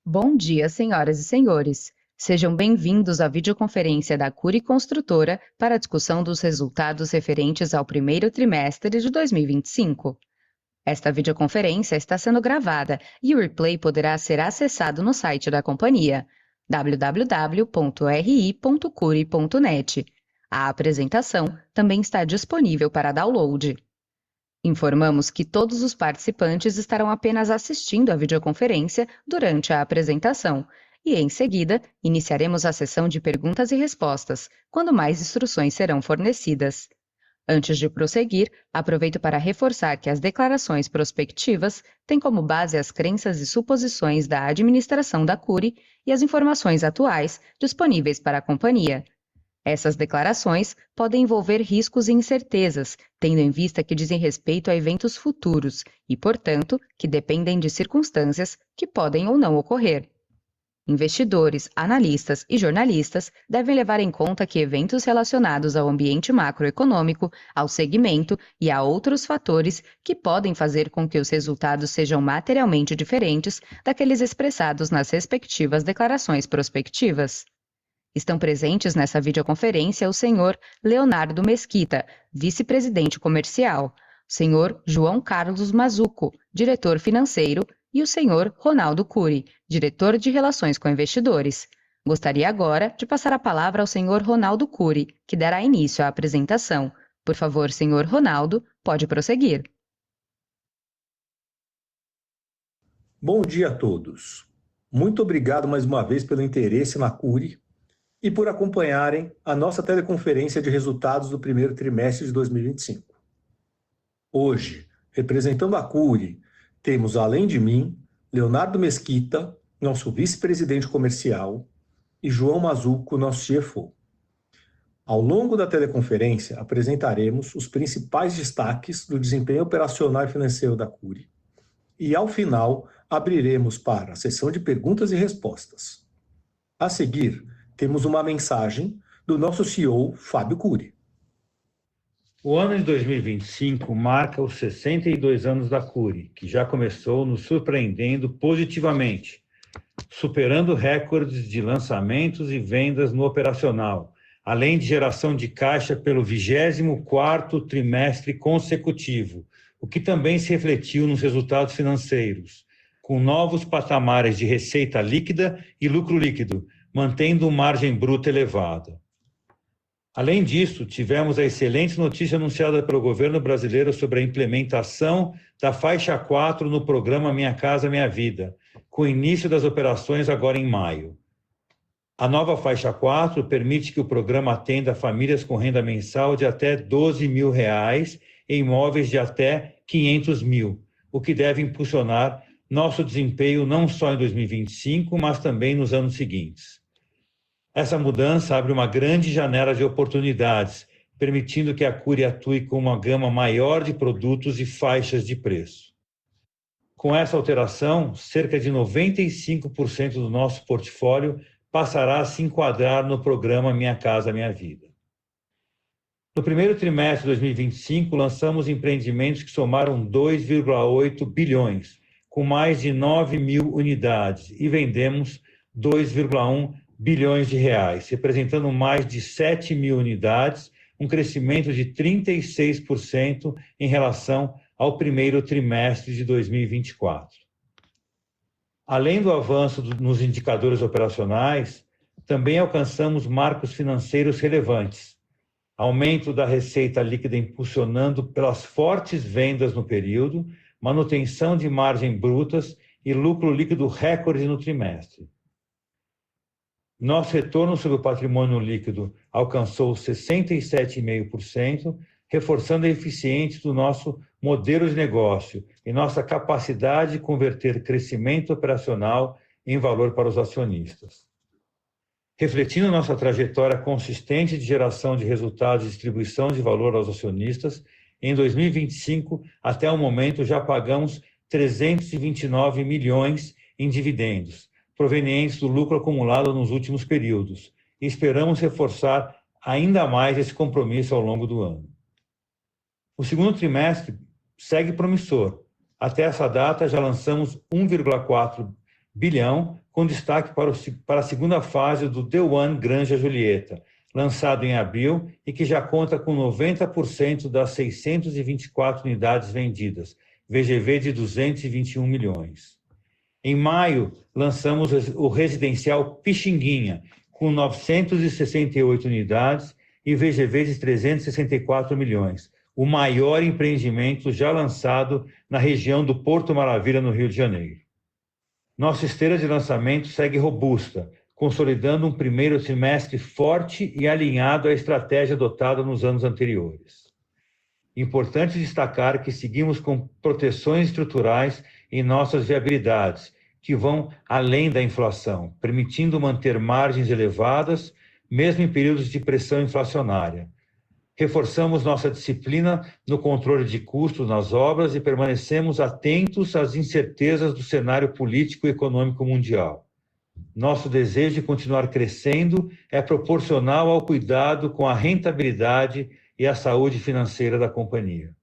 Bom dia, senhoras e senhores. Sejam bem-vindos à videoconferência da Cury Construtora para a discussão dos resultados referentes ao primeiro trimestre de 2025. Esta videoconferência está sendo gravada e o replay poderá ser acessado no site da companhia, www.ri.cury.net. A apresentação também está disponível para download. Informamos que todos os participantes estarão apenas assistindo à videoconferência durante a apresentação e, em seguida, iniciaremos a sessão de perguntas e respostas, quando mais instruções serão fornecidas. Antes de prosseguir, aproveito para reforçar que as declarações prospectivas têm como base as crenças e suposições da administração da Cury e as informações atuais disponíveis para a companhia. Essas declarações podem envolver riscos e incertezas, tendo em vista que dizem respeito a eventos futuros e, portanto, que dependem de circunstâncias que podem ou não ocorrer. Investidores, analistas e jornalistas devem levar em conta que eventos relacionados ao ambiente macroeconômico, ao segmento e a outros fatores que podem fazer com que os resultados sejam materialmente diferentes daqueles expressados nas respectivas declarações prospectivas. Estão presentes nessa videoconferência o senhor Leonardo Mesquita, vice-presidente comercial, o senhor João Carlos Mazzuco, diretor financeiro, e o senhor Ronaldo Cury, diretor de Relações com Investidores. Gostaria agora de passar a palavra ao senhor Ronaldo Cury, que dará início à apresentação. Por favor, senhor Ronaldo, pode prosseguir. Bom dia a todos. Muito obrigado mais uma vez pelo interesse na Cury e por acompanharem a nossa teleconferência de resultados do primeiro trimestre de 2025. Hoje, representando a Cury, temos, além de mim, Leonardo Mesquita, nosso vice-presidente comercial, e João Mazzuco, nosso CFO. Ao longo da teleconferência, apresentaremos os principais destaques do desempenho operacional e financeiro da Cury e, ao final, abriremos para a sessão de perguntas e respostas. A seguir, temos uma mensagem do nosso CEO, Fábio Cury. O ano de 2025 marca os 62 anos da Cury, que já começou nos surpreendendo positivamente, superando recordes de lançamentos e vendas no operacional, além de geração de caixa pelo 24º trimestre consecutivo, o que também se refletiu nos resultados financeiros, com novos patamares de receita líquida e lucro líquido, mantendo margem bruta elevada. Além disso, tivemos a excelente notícia anunciada pelo governo brasileiro sobre a implementação da faixa 4 no programa Minha Casa Minha Vida, com o início das operações agora em maio. A nova faixa 4 permite que o programa atenda famílias com renda mensal de até R$ 12.000 e imóveis de até 500 mil, o que deve impulsionar nosso desempenho não só em 2025, mas também nos anos seguintes. Essa mudança abre uma grande janela de oportunidades, permitindo que a Cury atue com uma gama maior de produtos e faixas de preço. Com essa alteração, cerca de 95% do nosso portfólio passará a se enquadrar no programa Minha Casa Minha Vida. No primeiro trimestre de 2025, lançamos empreendimentos que somaram 2,8 bilhões, com mais de 9 mil unidades, e vendemos 2,1 bilhões de reais, representando mais de 7 mil unidades, um crescimento de 36% em relação ao primeiro trimestre de 2024. Além do avanço nos indicadores operacionais, também alcançamos marcos financeiros relevantes. Aumento da receita líquida impulsionando pelas fortes vendas no período, manutenção de margem brutas e lucro líquido recorde no trimestre. Nosso retorno sobre o patrimônio líquido alcançou 67,5%, reforçando a eficiência do nosso modelo de negócio e nossa capacidade de converter crescimento operacional em valor para os acionistas. Refletindo nossa trajetória consistente de geração de resultados e distribuição de valor aos acionistas, em 2025, até o momento, já pagamos 329 milhões em dividendos, provenientes do lucro acumulado nos últimos períodos, e esperamos reforçar ainda mais esse compromisso ao longo do ano. O segundo trimestre segue promissor. Até essa data, já lançamos 1,4 bilhão, com destaque para a segunda fase do The One Granja Julieta, lançado em abril e que já conta com 90% das 624 unidades vendidas, VGV de 221 milhões. Em maio, lançamos o residencial Pixinguinha, com 968 unidades e VGV de 364 milhões, o maior empreendimento já lançado na região do Porto Maravilha, no Rio de Janeiro. Nossa esteira de lançamento segue robusta, consolidando um primeiro trimestre forte e alinhado à estratégia adotada nos anos anteriores. Importante destacar que seguimos com proteções estruturais em nossas viabilidades, que vão além da inflação, permitindo manter margens elevadas, mesmo em períodos de pressão inflacionária. Reforçamos nossa disciplina no controle de custos nas obras e permanecemos atentos às incertezas do cenário político e econômico mundial. Nosso desejo de continuar crescendo é proporcional ao cuidado com a rentabilidade e a saúde financeira da companhia.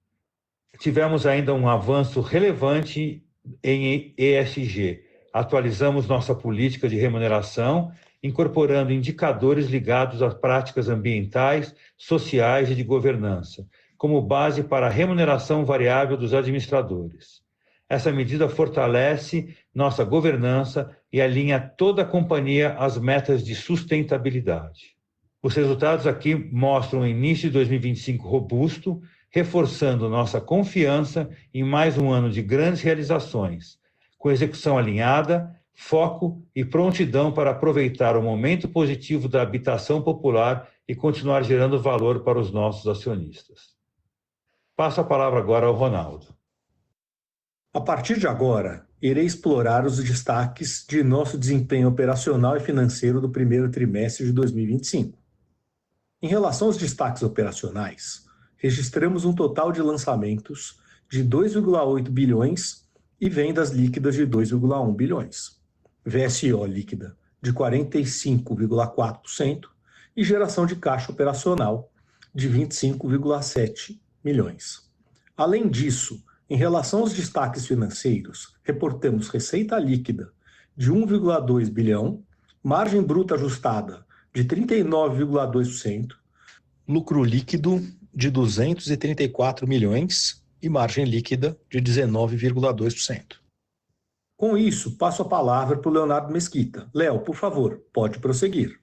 Tivemos ainda um avanço relevante em ESG. Atualizamos nossa política de remuneração, incorporando indicadores ligados às práticas ambientais, sociais e de governança, como base para a remuneração variável dos administradores. Essa medida fortalece nossa governança e alinha toda a companhia às metas de sustentabilidade. Os resultados aqui mostram o início de 2025 robusto, reforçando nossa confiança em mais um ano de grandes realizações, com execução alinhada, foco e prontidão para aproveitar o momento positivo da habitação popular e continuar gerando valor para os nossos acionistas. Passo a palavra agora ao Ronaldo. A partir de agora, irei explorar os destaques de nosso desempenho operacional e financeiro do primeiro trimestre de 2025. Em relação aos destaques operacionais, registramos um total de lançamentos de 2,8 bilhões e vendas líquidas de 2,1 bilhões. VSO líquida de 45,4% e geração de caixa operacional de 25,7 milhões. Além disso, em relação aos destaques financeiros, reportamos receita líquida de 1,2 bilhão, margem bruta ajustada de 39,2%, lucro líquido de 234 milhões e margem líquida de 19,2%. Com isso, passo a palavra para o Leonardo Mesquita. Léo, por favor, pode prosseguir.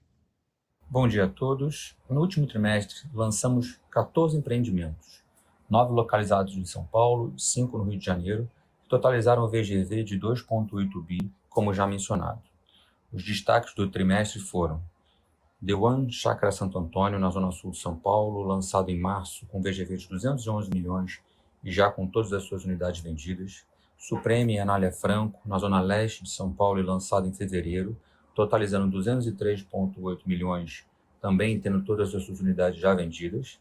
Bom dia a todos. No último trimestre, lançamos 14 empreendimentos, 9 localizados em São Paulo, 5 no Rio de Janeiro, que totalizaram o VGV de 2,8 bi, como já mencionado. Os destaques do trimestre foram The One Chácara Santo Antônio, na Zona Sul de São Paulo, lançado em março, com VGV de 211 milhões e já com todas as suas unidades vendidas. Supreme Anália Franco, na Zona Leste de São Paulo e lançado em fevereiro, totalizando 203,8 milhões, também tendo todas as suas unidades já vendidas.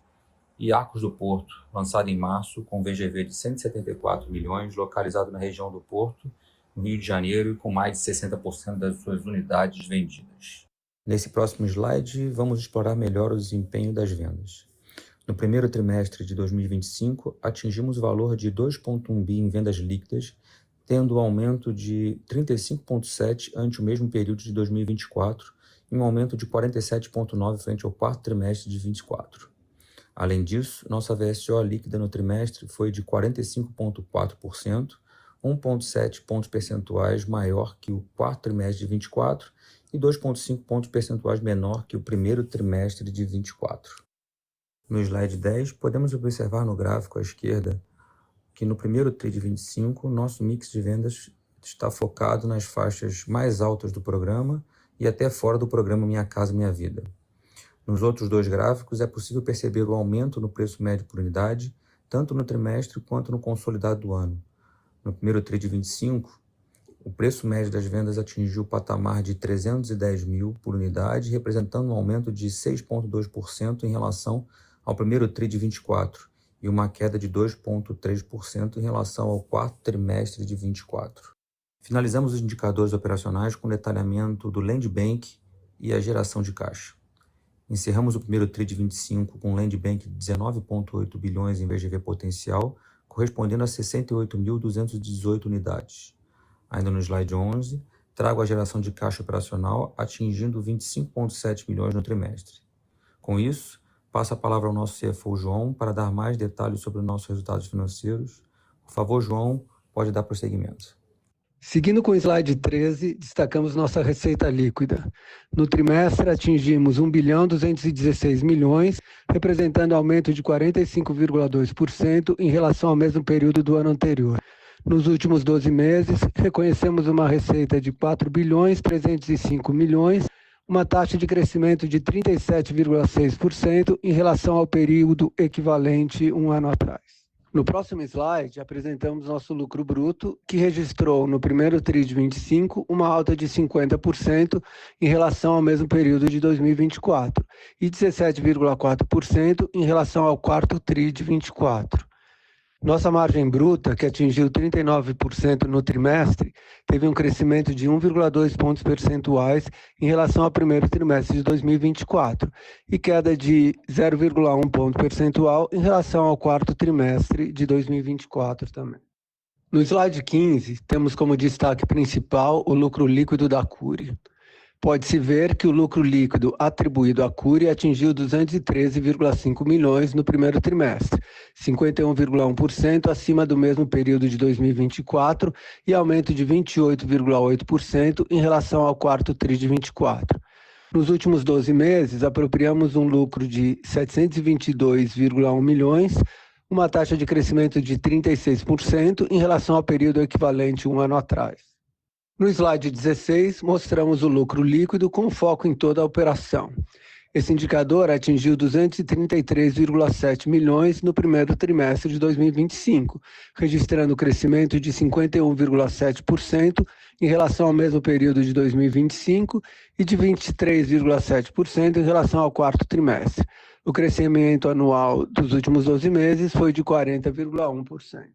E Arcos do Porto, lançado em março, com VGV de 174 milhões, localizado na região do Porto, no Rio de Janeiro, e com mais de 60% das suas unidades vendidas. Nesse próximo slide, vamos explorar melhor o desempenho das vendas. No primeiro trimestre de 2025, atingimos o valor de 2,1 bi em vendas líquidas, tendo um aumento de 35,7% ante o mesmo período de 2024 e um aumento de 47,9% frente ao quarto trimestre de 2024. Além disso, nossa VSO líquida no trimestre foi de 45,4%, 1,7 pontos percentuais maior que o quarto trimestre de 2024 e 2,5 pontos percentuais menor que o primeiro trimestre de 2024. No slide 10, podemos observar no gráfico à esquerda que no primeiro TRI de 25, nosso mix de vendas está focado nas faixas mais altas do programa e até fora do programa Minha Casa Minha Vida. Nos outros dois gráficos, é possível perceber o aumento no preço médio por unidade, tanto no trimestre quanto no consolidado do ano. No primeiro TRI de 25, o preço médio das vendas atingiu o patamar de 310 mil por unidade, representando um aumento de 6,2% em relação ao primeiro TRI de 24 e uma queda de 2,3% em relação ao quarto trimestre de 24. Finalizamos os indicadores operacionais com detalhamento do Land Bank e a geração de caixa. Encerramos o primeiro TRI de 25 com um Land Bank de 19,8 bilhões em VGV potencial, correspondendo a 68.218 unidades. Ainda no slide 11, trago a geração de caixa operacional atingindo 25,7 milhões no trimestre. Com isso, passo a palavra ao nosso CFO, João, para dar mais detalhes sobre os nossos resultados financeiros. Por favor, João, pode dar prosseguimento. Seguindo com o slide 13, destacamos nossa receita líquida. No trimestre, atingimos 1.216 bilhões, representando aumento de 45,2% em relação ao mesmo período do ano anterior. Nos últimos 12 meses, reconhecemos uma receita de 4.305 bilhões, uma taxa de crescimento de 37,6% em relação ao período equivalente um ano atrás. No próximo slide, apresentamos nosso lucro bruto, que registrou no primeiro TRI de 25 uma alta de 50% em relação ao mesmo período de 2024 e 17,4% em relação ao quarto TRI de 24. Nossa margem bruta, que atingiu 39% no trimestre, teve um crescimento de 1,2 pontos percentuais em relação ao primeiro trimestre de 2024 e queda de 0,1 ponto percentual em relação ao quarto trimestre de 2024 também. No slide 15, temos como destaque principal o lucro líquido da Cury. Pode-se ver que o lucro líquido atribuído à Cury atingiu 213,5 milhões no primeiro trimestre, 51,1% acima do mesmo período de 2024 e aumento de 28,8% em relação ao quarto TRI de 24. Nos últimos 12 meses, apropriamos um lucro de 722,1 milhões, uma taxa de crescimento de 36% em relação ao período equivalente um ano atrás. No slide 16, mostramos o lucro líquido com foco em toda a operação. Esse indicador atingiu 233,7 milhões no primeiro trimestre de 2025, registrando crescimento de 51,7% em relação ao mesmo período de 2025 e de 23,7% em relação ao quarto trimestre. O crescimento anual dos últimos 12 meses foi de 40,1%.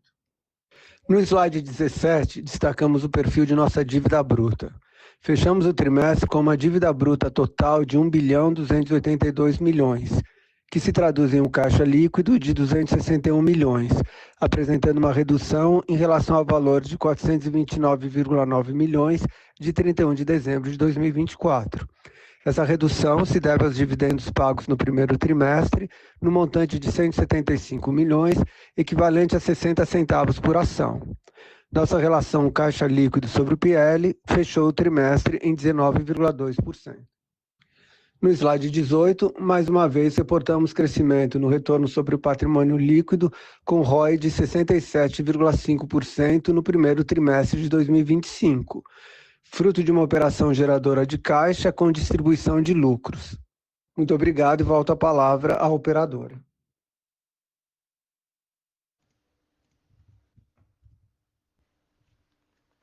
No slide 17, destacamos o perfil de nossa dívida bruta. Fechamos o trimestre com uma dívida bruta total de 1.282 bilhões, que se traduz em um caixa líquido de 261 milhões, apresentando uma redução em relação ao valor de 429,9 milhões de 31 de dezembro de 2024. Essa redução se deve aos dividendos pagos no primeiro trimestre, no montante de 175 milhões, equivalente a 60 centavos por ação. Nossa relação caixa líquido sobre o PL fechou o trimestre em 19,2%. No slide 18, mais uma vez, reportamos crescimento no retorno sobre o patrimônio líquido, com ROI de 67,5% no primeiro trimestre de 2025. Fruto de uma operação geradora de caixa com distribuição de lucros. Muito obrigado e volto a palavra à operadora.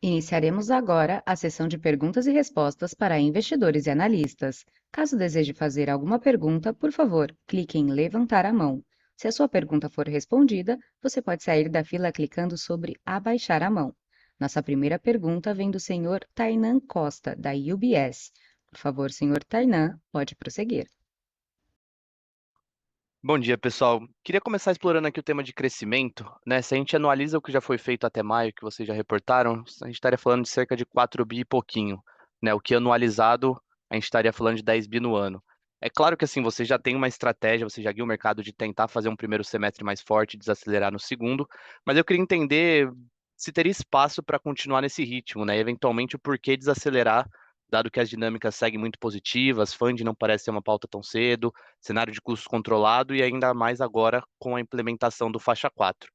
Iniciaremos agora a sessão de perguntas e respostas para investidores e analistas. Caso deseje fazer alguma pergunta, por favor, clique em levantar a mão. Se a sua pergunta for respondida, você pode sair da fila clicando sobre abaixar a mão. Nossa primeira pergunta vem do senhor Tainan Costa, da UBS. Por favor, senhor Tainan, pode prosseguir. Bom dia, pessoal. Queria começar explorando aqui o tema de crescimento, né? Se a gente analisa o que já foi feito até maio, que vocês já reportaram, a gente estaria falando de cerca de 4 bi e pouquinho, né? O que anualizado, a gente estaria falando de 10 bi no ano. É claro que assim, você já tem uma estratégia, você já guia o mercado de tentar fazer um primeiro semestre mais forte, desacelerar no segundo, mas eu queria entender se teria espaço para continuar nesse ritmo, né? Eventualmente, o porquê desacelerar, dado que as dinâmicas seguem muito positivas, funding não parece ser uma pauta tão cedo, cenário de custos controlado e ainda mais agora com a implementação do faixa 4.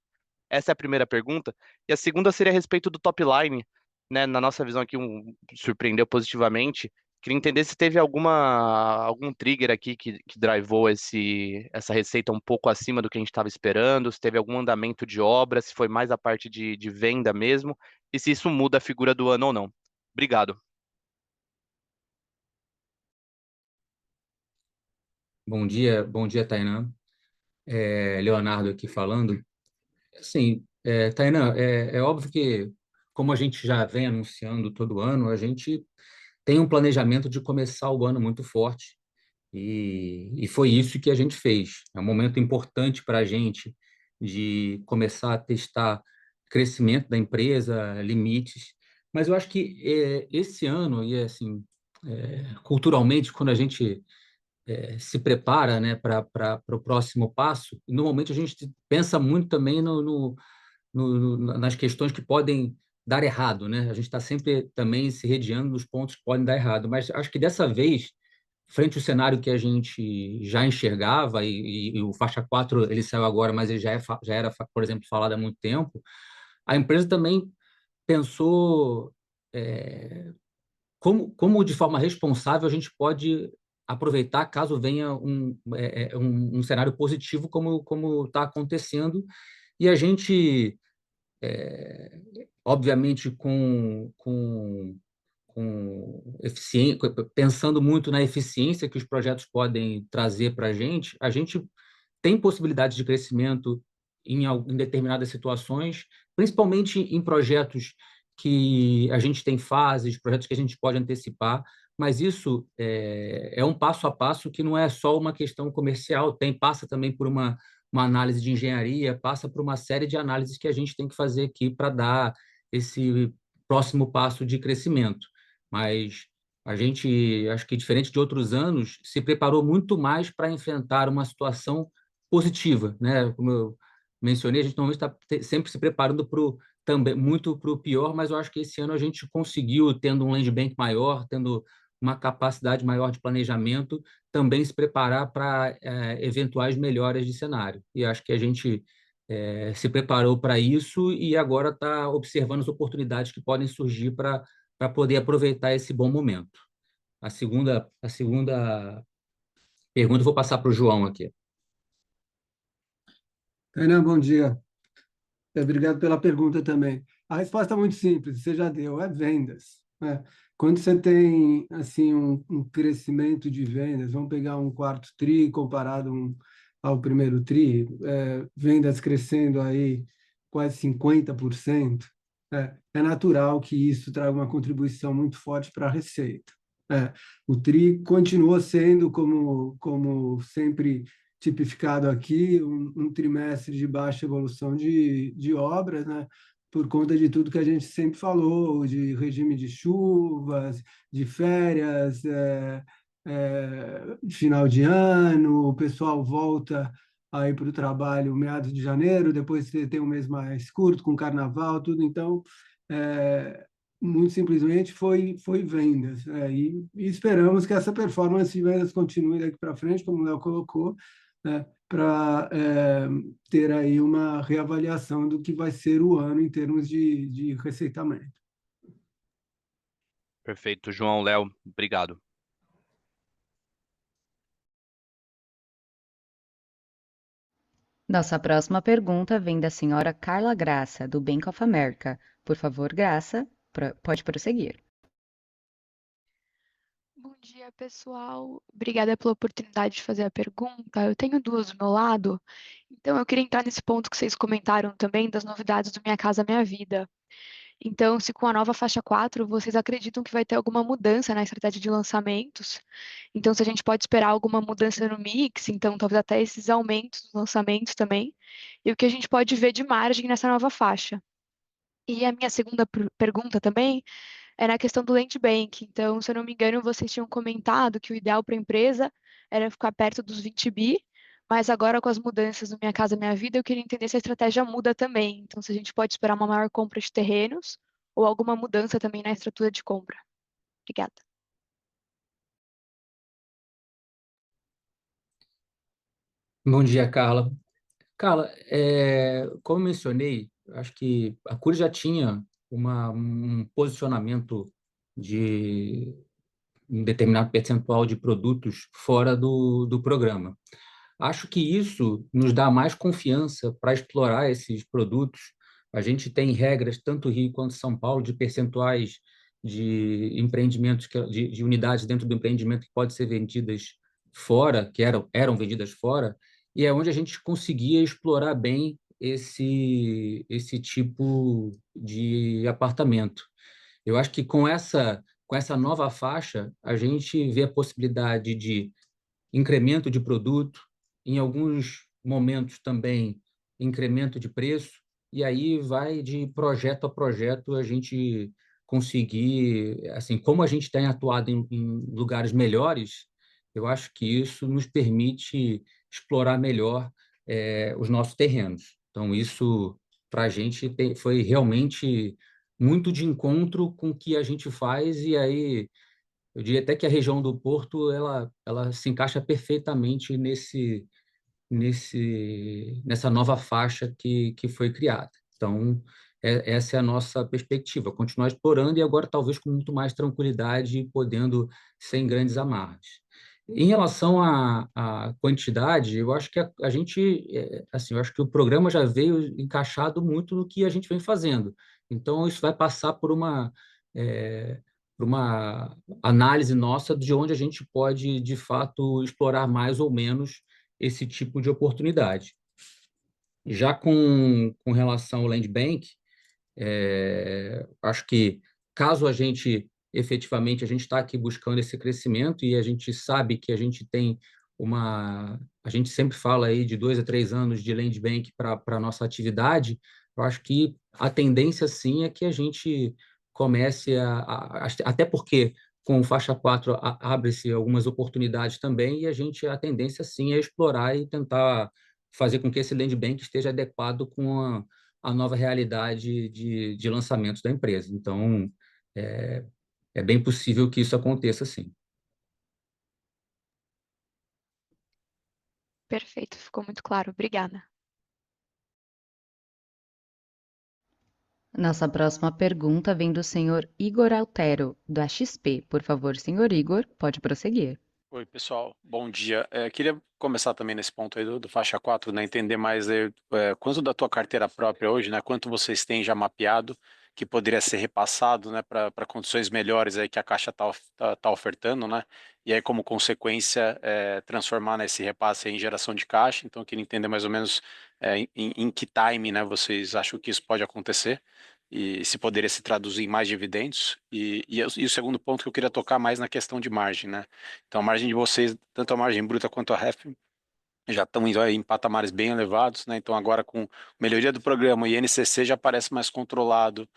Essa é a primeira pergunta. E a segunda seria a respeito do top line, né? Na nossa visão aqui, surpreendeu positivamente. Queria entender se teve algum trigger aqui que drivou essa receita um pouco acima do que a gente estava esperando, se teve algum andamento de obra, se foi mais a parte de venda mesmo, e se isso muda a figura do ano ou não. Obrigado. Bom dia, Tainan. Leonardo aqui falando. Assim, Tainan, é óbvio que, como a gente já vem anunciando todo ano, a gente tem um planejamento de começar o ano muito forte e foi isso que a gente fez. É um momento importante para a gente de começar a testar crescimento da empresa, limites, Mas eu acho que esse ano, e assim, culturalmente, quando a gente se prepara, né, para o próximo passo, normalmente a gente pensa muito também nas questões que podem dar errado, né? A gente está sempre também se redeando dos pontos que podem dar errado, mas acho que dessa vez, frente ao cenário que a gente já enxergava, e o faixa 4 ele saiu agora, mas ele já era, por exemplo, falado há muito tempo, a empresa também pensou como de forma responsável a gente pode aproveitar caso venha um cenário positivo como está acontecendo, e a gente, obviamente, com eficiência, pensando muito na eficiência que os projetos podem trazer para a gente tem possibilidades de crescimento em determinadas situações, principalmente em projetos que a gente tem fases, projetos que a gente pode antecipar, mas isso é um passo a passo que não é só uma questão comercial, passa também por uma análise de engenharia, passa por uma série de análises que a gente tem que fazer aqui para dar esse próximo passo de crescimento. Mas a gente, acho que diferente de outros anos, se preparou muito mais para enfrentar uma situação positiva, né? Como eu mencionei, a gente normalmente está sempre se preparando também muito para o pior, mas eu acho que esse ano a gente conseguiu, tendo um land bank maior, tendo uma capacidade maior de planejamento, também se preparar para eventuais melhoras de cenário. E acho que a gente se preparou para isso e agora está observando as oportunidades que podem surgir para poder aproveitar esse bom momento. A segunda pergunta eu vou passar para o João aqui. Tainan, bom dia. Obrigado pela pergunta também. A resposta é muito simples, você já deu, é vendas, né? Quando você tem assim um crescimento de vendas, vamos pegar um quarto tri comparado ao primeiro tri, vendas crescendo aí quase 50%, é natural que isso traga uma contribuição muito forte para a receita. O tri continua sendo, como sempre tipificado aqui, um trimestre de baixa evolução de obras, né? Por conta de tudo que a gente sempre falou, de regime de chuvas, de férias, final de ano, o pessoal volta aí para o trabalho meados de janeiro, depois você tem um mês mais curto, com carnaval, tudo, então, muito simplesmente foi vendas, e esperamos que essa performance de vendas continue daqui para frente, como o Léo colocou, para ter aí uma reavaliação do que vai ser o ano em termos de receitamento. Perfeito, João, Léo, obrigado. Nossa próxima pergunta vem da senhora Carla Graça, do Bank of America. Por favor, Graça, pode prosseguir. Bom dia, pessoal. Obrigada pela oportunidade de fazer a pergunta. Eu tenho duas do meu lado, então eu queria entrar nesse ponto que vocês comentaram também das novidades do Minha Casa Minha Vida. Então, se com a nova faixa 4, vocês acreditam que vai ter alguma mudança na estratégia de lançamentos? Então, se a gente pode esperar alguma mudança no mix, então talvez até esses aumentos dos lançamentos também, e o que a gente pode ver de margem nessa nova faixa. E a minha segunda pergunta também é na questão do land bank. Então, se eu não me engano, vocês tinham comentado que o ideal para a empresa era ficar perto dos 20 bi, mas agora com as mudanças do Minha Casa Minha Vida, eu queria entender se a estratégia muda também. Então, se a gente pode esperar uma maior compra de terrenos ou alguma mudança também na estrutura de compra. Obrigada. Bom dia, Carla. Carla, como mencionei, acho que a Cury já tinha um posicionamento de um determinado percentual de produtos fora do programa. Acho que isso nos dá mais confiança para explorar esses produtos. A gente tem regras, tanto Rio quanto São Paulo, de percentuais de empreendimentos, de unidades dentro do empreendimento que podem ser vendidas fora, que eram vendidas fora, e é onde a gente conseguia explorar bem esse tipo de apartamento. Eu acho que com essa nova faixa, a gente vê a possibilidade de incremento de produto, em alguns momentos também incremento de preço, e aí vai de projeto a projeto a gente conseguir, assim, como a gente tem atuado em lugares melhores, eu acho que isso nos permite explorar melhor os nossos terrenos. Então, isso, para a gente, foi realmente muito de encontro com o que a gente faz, e aí eu diria até que a região do Porto ela se encaixa perfeitamente nessa nova faixa que foi criada. Então, essa é a nossa perspectiva, continuar explorando e agora talvez com muito mais tranquilidade, podendo sem grandes amarras. Em relação à quantidade, eu acho que a gente, assim, eu acho que o programa já veio encaixado muito no que a gente vem fazendo. Então, isso vai passar por uma análise nossa de onde a gente pode, de fato, explorar mais ou menos esse tipo de oportunidade. Já com relação ao Land Bank, acho que caso a gente efetivamente a gente está aqui buscando esse crescimento e a gente sabe que a gente tem a gente sempre fala aí de 2 a 3 anos de Land Bank para a nossa atividade, eu acho que a tendência sim é que a gente comece até porque com o faixa 4 abre-se algumas oportunidades também e a tendência sim é explorar e tentar fazer com que esse Land Bank esteja adequado com a nova realidade de lançamentos da empresa. Então, é bem possível que isso aconteça, sim. Perfeito, ficou muito claro. Obrigada. Nossa próxima pergunta vem do senhor Igor Altero, do XP. Por favor, senhor Igor, pode prosseguir. Oi, pessoal, bom dia. Queria começar também nesse ponto aí do faixa 4, né, entender mais quanto da tua carteira própria hoje, né, quanto vocês têm já mapeado que poderia ser repassado, né, para condições melhores aí que a Caixa tá ofertando, né, e aí como consequência transformar nesse repasse em geração de caixa. Então eu queria entender mais ou menos em que time, né, vocês acham que isso pode acontecer e se poderia se traduzir em mais dividendos. E o segundo ponto que eu queria tocar mais na questão de margem, né? Então, a margem de vocês, tanto a margem bruta quanto a REF, já estão indo aí em patamares bem elevados, né? Então, agora com melhoria do programa e INCC já parece mais controlado.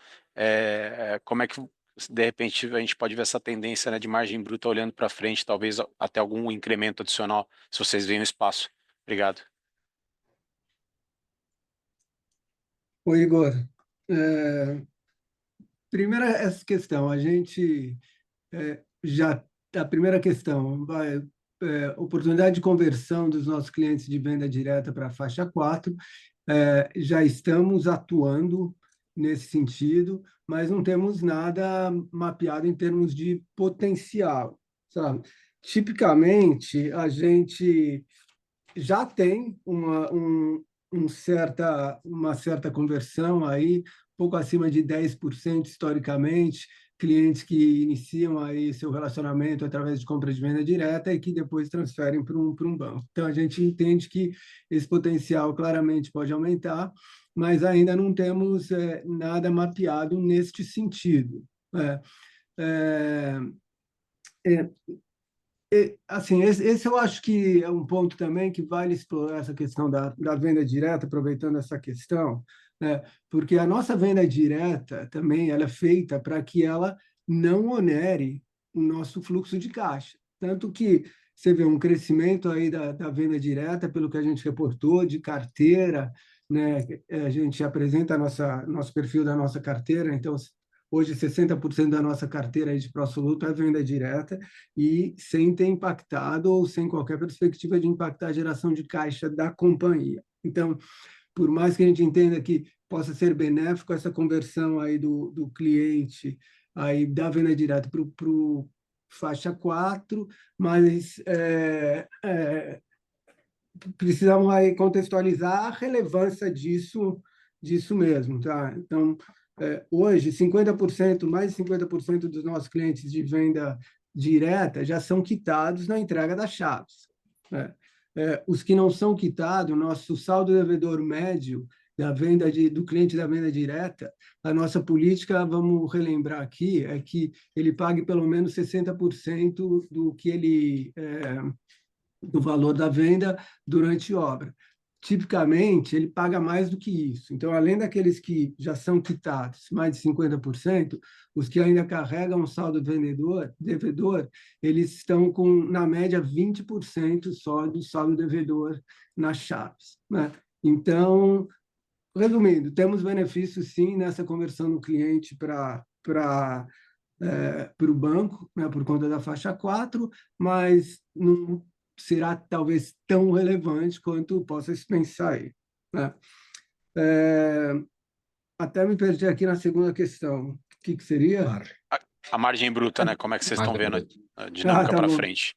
Como é que, de repente, a gente pode ver essa tendência, né, de margem bruta olhando para frente, talvez até algum incremento adicional, se vocês veem o espaço? Obrigado. Oi, Igor. Primeira essa questão, a gente já a primeira questão vai oportunidade de conversão dos nossos clientes de venda direta para a faixa 4, já estamos atuando nesse sentido, mas não temos nada mapeado em termos de potencial, sabe? Tipicamente, a gente já tem uma certa conversão aí, pouco acima de 10% historicamente, clientes que iniciam aí seu relacionamento através de compra de venda direta e que depois transferem para um banco. Então, a gente entende que esse potencial claramente pode aumentar, mas ainda não temos nada mapeado neste sentido. Assim, esse eu acho que é um ponto também que vale explorar essa questão da venda direta, aproveitando essa questão, né? Porque a nossa venda direta também ela é feita para que ela não onere o nosso fluxo de caixa. Tanto que você vê um crescimento aí da venda direta, pelo que a gente reportou, de carteira, né? A gente apresenta nosso perfil da nossa carteira, então hoje, 60% da nossa carteira de pró-soluto é venda direta e sem ter impactado ou sem qualquer perspectiva de impactar a geração de caixa da companhia. Então, por mais que a gente entenda que possa ser benéfico essa conversão aí do cliente aí da venda direta para o faixa 4, mas precisamos aí contextualizar a relevância disso mesmo, tá? Então, hoje, 50%, mais de 50% dos nossos clientes de venda direta já são quitados na entrega das chaves, né? Os que não são quitados, nosso saldo devedor médio do cliente da venda direta, a nossa política, vamos relembrar aqui, é que ele pague pelo menos 60% do que ele do valor da venda durante obra. tipicamente, ele paga mais do que isso. Então, além daqueles que já são quitados, mais de 50%, os que ainda carregam o saldo devedor, eles estão com, na média, 20% só do saldo devedor nas chaves, né? Então, resumindo, temos benefícios, sim, nessa conversão do cliente para o banco, né, por conta da faixa 4, mas não será talvez tão relevante quanto possa se pensar aí, né? Até me perdi aqui na segunda questão. O que seria? A margem bruta, né? Como é que vocês estão vendo a dinâmica tá para bom. frente?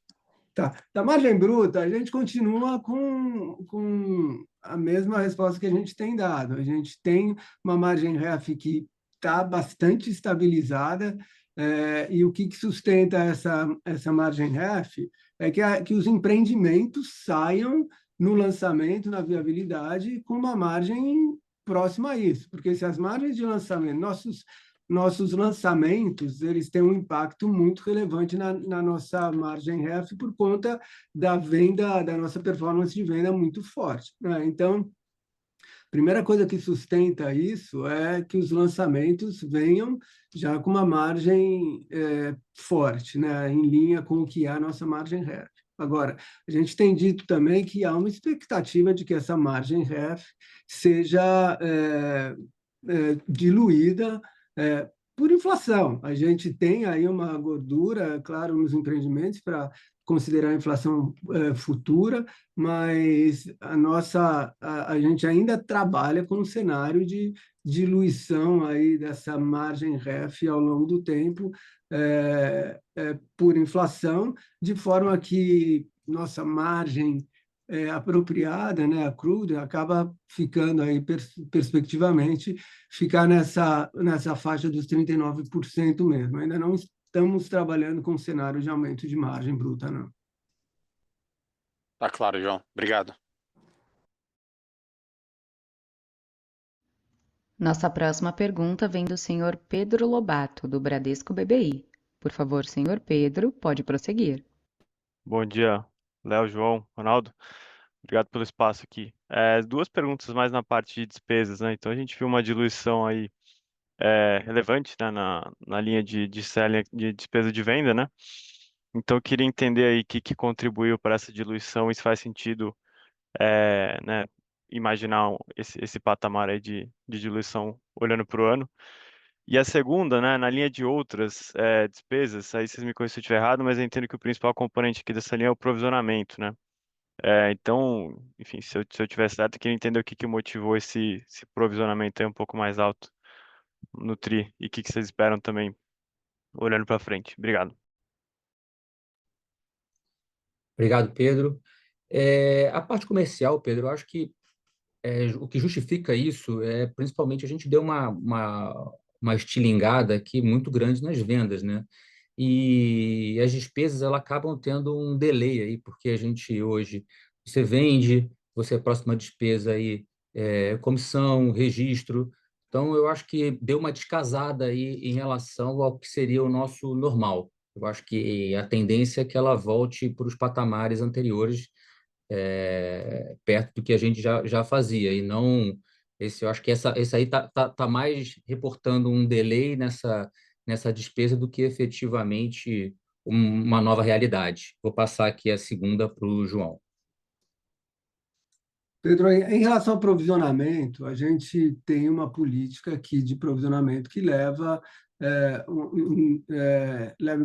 Tá. Da margem bruta, a gente continua com a mesma resposta que a gente tem dado. A gente tem uma margem REF que está bastante estabilizada, e o que sustenta essa margem REF é que os empreendimentos saiam no lançamento, na viabilidade, com uma margem próxima a isso. Porque se as margens de lançamento, nossos lançamentos, eles têm um impacto muito relevante na nossa margem REF por conta da venda, da nossa performance de venda muito forte, né? Então, a primeira coisa que sustenta isso é que os lançamentos venham já com uma margem forte, né? Em linha com o que é a nossa margem REF. Agora, a gente tem dito também que há uma expectativa de que essa margem REF seja diluída por inflação. A gente tem aí uma gordura, claro, nos empreendimentos para considerar a inflação futura, mas a gente ainda trabalha com um cenário de diluição aí dessa margem REF ao longo do tempo por inflação, de forma que nossa margem apropriada, né, accrued, acaba ficando aí perspectivamente ficar nessa faixa dos 39% mesmo. Ainda não estamos trabalhando com cenário de aumento de margem bruta, não. Tá claro, João. Obrigado. Nossa próxima pergunta vem do senhor Pedro Lobato, do Bradesco BBI. Por favor, senhor Pedro, pode prosseguir. Bom dia, Léo, João, Ronaldo. Obrigado pelo espaço aqui. Duas perguntas mais na parte de despesas, né? Então a gente viu uma diluição aí relevante, né, na linha de selling, de despesa de venda, né? Então eu queria entender aí o que contribuiu para essa diluição e se faz sentido, né, imaginar esse patamar aí de diluição olhando para o ano. E a segunda, né, na linha de outras despesas, aí vocês me corrigem se eu estiver errado, mas eu entendo que o principal componente aqui dessa linha é o provisionamento, né? Então, enfim, se eu tiver certo, eu queria entender o que motivou esse provisionamento aí um pouco mais alto no TRI e o que vocês esperam também olhando para frente. Obrigado. Obrigado, Pedro. A parte comercial, Pedro, eu acho que o que justifica isso é principalmente a gente deu uma estilingada aqui muito grande nas vendas, né? E as despesas elas acabam tendo um delay aí, porque a gente hoje você vende, você é próximo à despesa aí, comissão, registro. Então, eu acho que deu uma descasada aí em relação ao que seria o nosso normal. Eu acho que a tendência é que ela volte para os patamares anteriores, perto do que a gente já fazia, e não eu acho que esse aí tá mais reportando um delay nessa despesa do que efetivamente uma nova realidade. Vou passar aqui a segunda para o João. Pedro, em relação ao provisionamento, a gente tem uma política aqui de provisionamento que leva em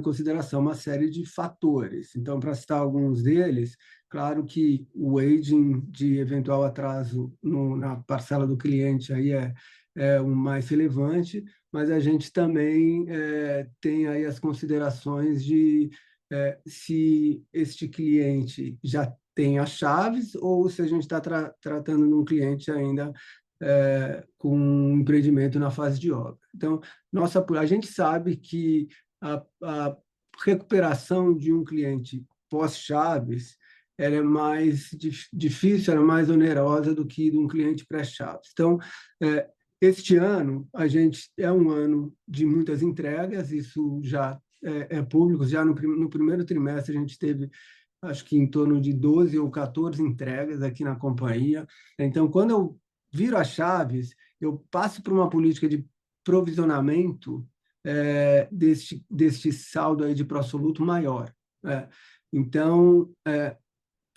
consideração uma série de fatores. Então, para citar alguns deles, claro que o aging de eventual atraso na parcela do cliente aí é o mais relevante, mas a gente também tem aí as considerações de se este cliente já tem as chaves ou se a gente está tratando de um cliente ainda com um empreendimento na fase de obra. Então, a gente sabe que a recuperação de um cliente pós-chaves ela é mais difícil, ela é mais onerosa do que de um cliente pré-chaves. Então, este ano, a gente é um ano de muitas entregas, isso já é público, já no primeiro trimestre a gente teve acho que em torno de 12 ou 14 entregas aqui na companhia. Então, quando eu viro as chaves, eu passo para uma política de provisionamento deste saldo aí de pró-soluto maior. Então,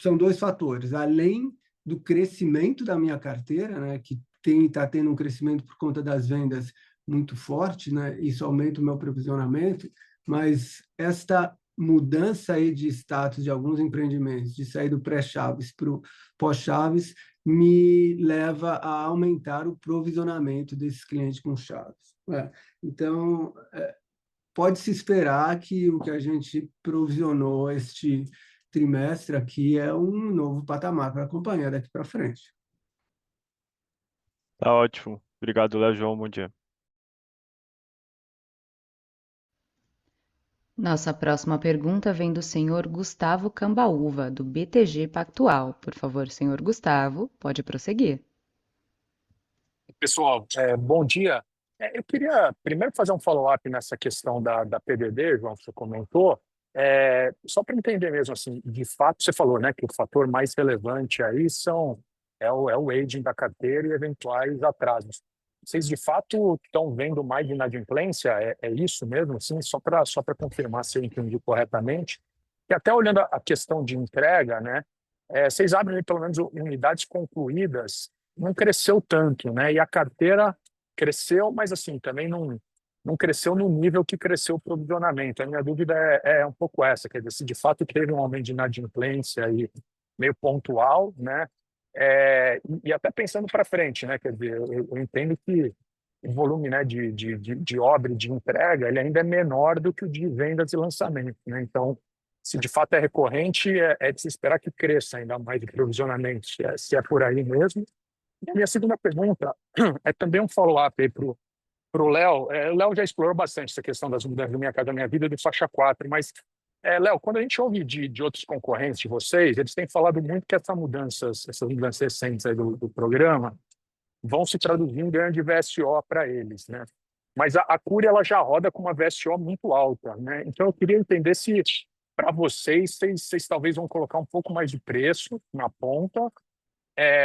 são dois fatores. Além do crescimento da minha carteira, né, que está tendo um crescimento por conta das vendas muito forte, né, isso aumenta o meu provisionamento, mas esta mudança aí de status de alguns empreendimentos, de sair do pré-chaves para o pós-chaves, me leva a aumentar o provisionamento desses clientes com chaves. Então, pode-se esperar que o que a gente provisionou este trimestre aqui é um novo patamar para acompanhar daqui para frente. Tá ótimo. Obrigado, Léo João. Bom dia. Nossa próxima pergunta vem do senhor Gustavo Cambaúva, do BTG Pactual. Por favor, senhor Gustavo, pode prosseguir. Pessoal, bom dia. Eu queria primeiro fazer um follow-up nessa questão da PDD, João, que você comentou, só para entender mesmo, assim, de fato, você falou, né, que o fator mais relevante aí é o aging da carteira e eventuais atrasos. Vocês, de fato, estão vendo mais inadimplência? É isso mesmo? Assim, só para confirmar se eu entendi corretamente. E até olhando a questão de entrega, né, vocês abrem pelo menos unidades concluídas, não cresceu tanto, né? E a carteira cresceu, mas assim, também não cresceu no nível que cresceu o provisionamento. A minha dúvida é um pouco essa, quer dizer, se de fato teve um aumento de inadimplência aí meio pontual, né? E até pensando para frente, né? Quer dizer, eu entendo que o volume, né, de obra e de entrega ele ainda é menor do que o de vendas e lançamento, né? Então, se de fato é recorrente, é de se esperar que cresça ainda mais de provisionamento, se é por aí mesmo. E a minha segunda pergunta é também um follow-up aí para o Léo. O Léo já explorou bastante essa questão das mudanças do Minha Casa Minha Vida do faixa 4, mas, Léo, quando a gente ouve de outros concorrentes de vocês, eles têm falado muito que essas mudanças recentes aí do programa vão se traduzir em grande VSO para eles, né? Mas a Cury ela já roda com uma VSO muito alta, né? Então eu queria entender se, para vocês talvez vão colocar um pouco mais de preço na ponta,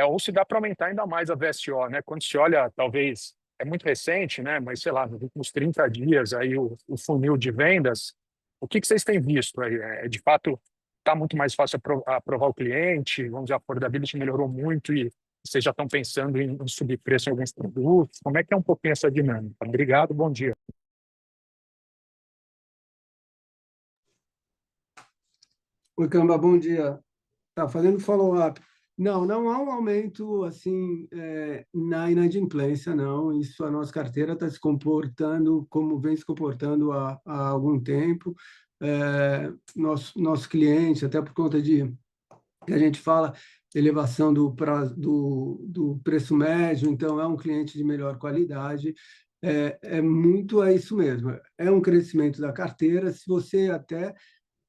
ou se dá para aumentar ainda mais a VSO, né? Quando se olha, talvez, é muito recente, né? Mas, sei lá, nos últimos 30 dias, aí o funil de vendas, o que vocês têm visto aí? De fato, está muito mais fácil aprovar o cliente, vamos dizer, a affordability melhorou muito e vocês já estão pensando em subir preço em alguns produtos? Como é que é um pouquinho essa dinâmica? Obrigado, bom dia. Oi, Camba, bom dia. Tá fazendo follow-up. Não há um aumento assim na inadimplência, não. Isso, a nossa carteira está se comportando como vem se comportando há algum tempo. Nosso cliente, até por conta de que a gente fala elevação do preço médio, então é um cliente de melhor qualidade. Muito isso mesmo. É um crescimento da carteira. Se você até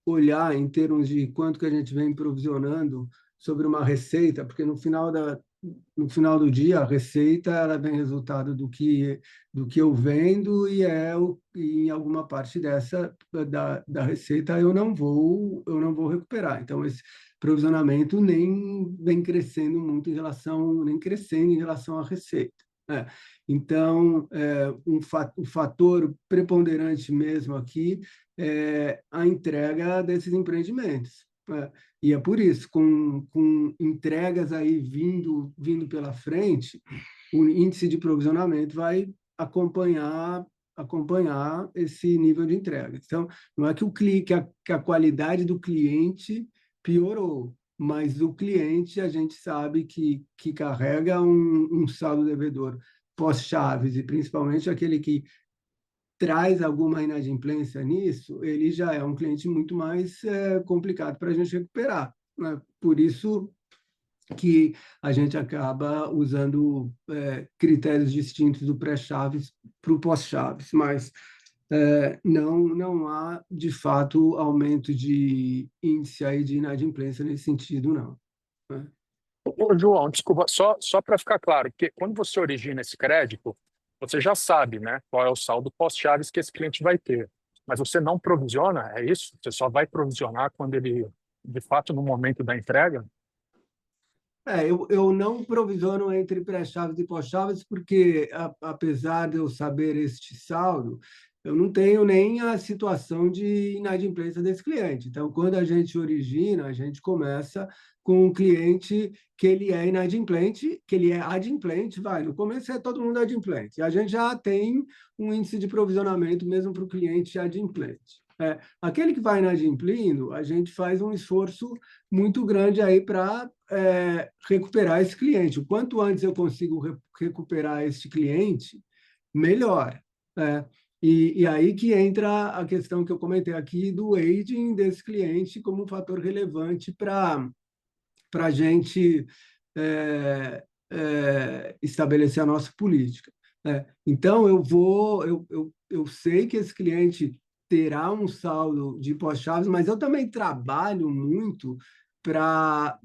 olhar em termos de quanto que a gente vem provisionando sobre uma receita, porque no final do dia a receita ela vem resultado do que eu vendo e em alguma parte dessa da receita eu não vou recuperar. Então esse provisionamento nem vem crescendo muito nem crescendo em relação à receita. Então, o fator preponderante mesmo aqui é a entrega desses empreendimentos. E é por isso, com entregas aí vindo pela frente, o índice de provisionamento vai acompanhar esse nível de entrega. Então, não é que a qualidade do cliente piorou, mas o cliente a gente sabe que carrega um saldo devedor pós-chaves, e principalmente aquele que traz alguma inadimplência nisso, ele já é um cliente muito mais complicado para a gente recuperar, né? Por isso que a gente acaba usando critérios distintos do pré-chaves para o pós-chaves, mas não há, de fato, aumento de índice aí de inadimplência nesse sentido, não. Né? Ô, João, desculpa, só para ficar claro, porque quando você origina esse crédito, você já sabe, né, qual é o saldo pós-chaves que esse cliente vai ter. Mas você não provisiona, é isso? Você só vai provisionar quando ele de fato, no momento da entrega? Eu não provisiono entre pré-chaves e pós-chaves, porque, apesar de eu saber este saldo, eu não tenho nem a situação de inadimplência desse cliente. Então, quando a gente origina, a gente começa com um cliente que ele é inadimplente, que ele é adimplente, no começo é todo mundo adimplente. E a gente já tem um índice de provisionamento mesmo para o cliente adimplente. Aquele que vai inadimplindo, a gente faz um esforço muito grande aí para recuperar esse cliente. O quanto antes eu consigo recuperar esse cliente, melhor. E aí que entra a questão que eu comentei aqui do aging desse cliente como um fator relevante para a gente estabelecer a nossa política. Então, eu sei que esse cliente terá um saldo de pós-chaves, mas eu também trabalho muito para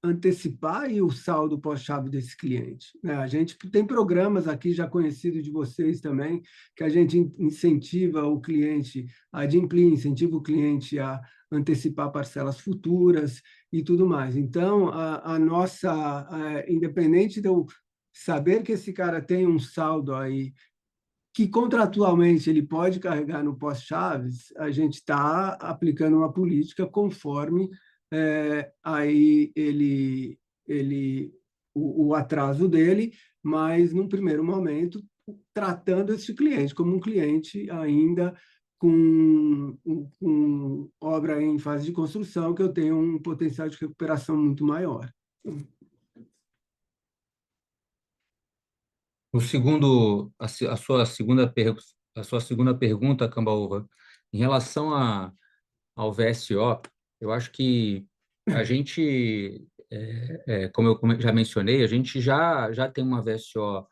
antecipar aí o saldo pós-chave desse cliente. A gente tem programas aqui já conhecidos de vocês também, que a gente incentiva o cliente a adimplir, incentiva o cliente a antecipar parcelas futuras e tudo mais. Então, a nossa, independente de eu saber que esse cara tem um saldo aí que contratualmente ele pode carregar no pós-chaves, a gente está aplicando uma política conforme aí o atraso dele, mas num primeiro momento tratando esse cliente como um cliente ainda com obra em fase de construção, que eu tenho um potencial de recuperação muito maior. A sua segunda pergunta, Cambaúva, em relação ao VSO, eu acho que a gente, como eu já mencionei, a gente já tem uma VSO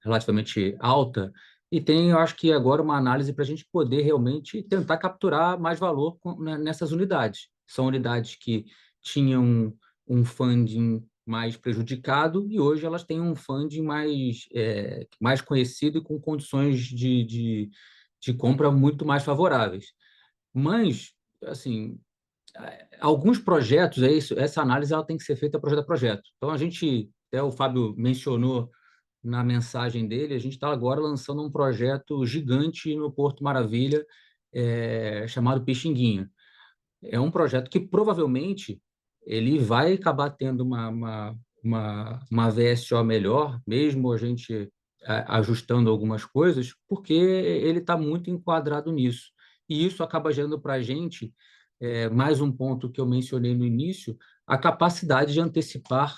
relativamente alta e tem, eu acho que agora uma análise para a gente poder realmente tentar capturar mais valor nessas unidades. São unidades que tinham um funding mais prejudicado e hoje elas têm um funding mais conhecido e com condições de compra muito mais favoráveis. Mas, assim, alguns projetos, essa análise ela tem que ser feita projeto a projeto. Então, até o Fábio mencionou na mensagem dele, a gente está agora lançando um projeto gigante no Porto Maravilha, chamado Pixinguinha. É um projeto que provavelmente ele vai acabar tendo uma VSO melhor, mesmo a gente ajustando algumas coisas, porque ele está muito enquadrado nisso. E isso acaba gerando para a gente, mais um ponto que eu mencionei no início, a capacidade de antecipar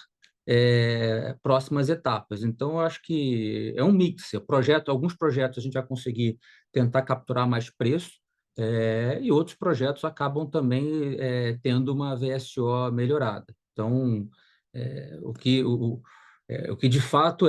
próximas etapas. Então, eu acho que é um mix. Alguns projetos a gente vai conseguir tentar capturar mais preço, e outros projetos acabam também tendo uma VSO melhorada. Então, o que de fato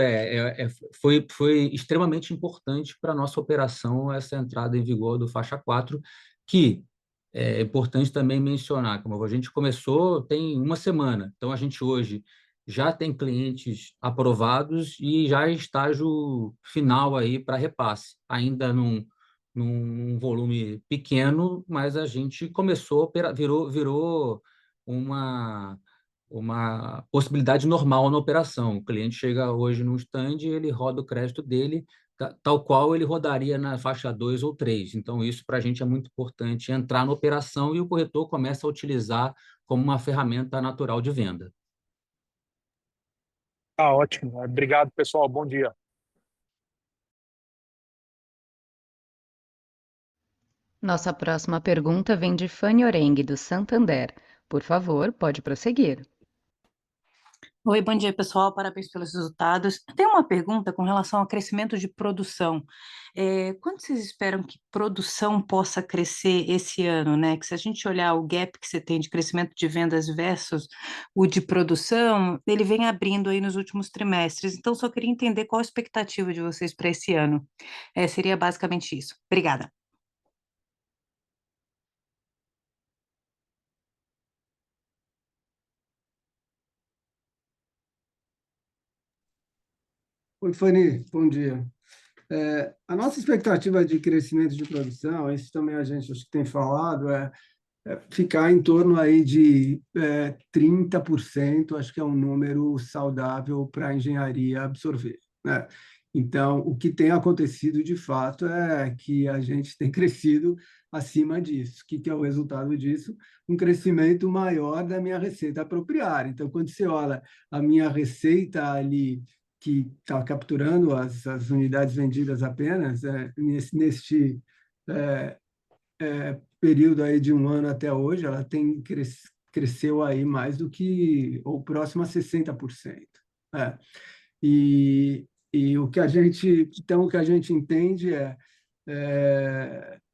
foi extremamente importante para a nossa operação essa entrada em vigor do Faixa 4, que é importante também mencionar, como a gente começou tem uma semana, então a gente hoje já tem clientes aprovados e já em estágio final aí para repasse, ainda num volume pequeno, mas a gente começou, virou uma possibilidade normal na operação. O cliente chega hoje no stand, ele roda o crédito dele, tal qual ele rodaria na faixa 2 ou 3. Então, isso para a gente é muito importante, entrar na operação e o corretor começa a utilizar como uma ferramenta natural de venda. Tá ótimo. Obrigado, pessoal. Bom dia. Nossa próxima pergunta vem de Fanny Orengue, do Santander. Por favor, pode prosseguir. Oi, bom dia, pessoal. Parabéns pelos resultados. Eu tenho uma pergunta com relação ao crescimento de produção. Quanto vocês esperam que produção possa crescer esse ano, né? Que se a gente olhar o gap que você tem de crescimento de vendas versus o de produção, ele vem abrindo aí nos últimos trimestres. Então, só queria entender qual a expectativa de vocês para esse ano. Seria basicamente isso. Obrigada. Oi, Fanny, bom dia. A nossa expectativa de crescimento de produção, isso também a gente acho que tem falado, ficar em torno aí de 30%, acho que é um número saudável para a engenharia absorver, né? Então, o que tem acontecido de fato é que a gente tem crescido acima disso. O que é o resultado disso? Um crescimento maior da minha receita propriária. Então, quando você olha a minha receita ali, que está capturando as unidades vendidas apenas, neste período aí de um ano até hoje, ela cresceu aí mais do que, ou próximo a 60%. E o que a gente, então, o que a gente entende